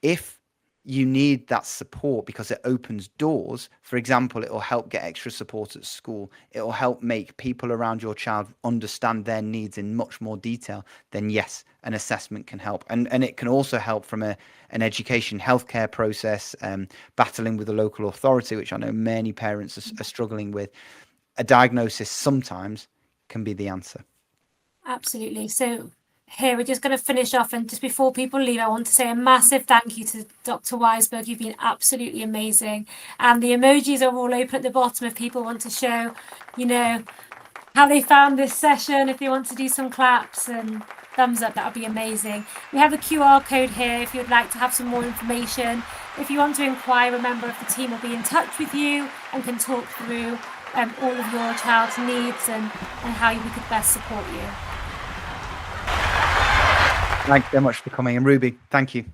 If you need that support because it opens doors, for example, it will help get extra support at school. It will help make people around your child understand their needs in much more detail. Then yes, an assessment can help. And it can also help from an education healthcare process, battling with the local authority, which I know many parents are struggling with. A diagnosis sometimes can be the answer. Absolutely. So here we're just going to finish off, and just before people leave, I want to say a massive thank you to Dr. Weisberg. You've been absolutely amazing, and the emojis are all open at the bottom if people want to show, you know, how they found this session. If they want to do some claps and thumbs up, that would be amazing. We have a QR code here if you'd like to have some more information. If you want to inquire, a member of the team will be in touch with you and can talk through all of your child's needs and how we could best support you. Thanks so much for coming. And Ruby, thank you.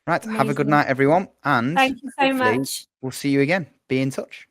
Right. Have a good Amazing. night, everyone. And Thank you so hopefully much. we'll see you again. Be in touch.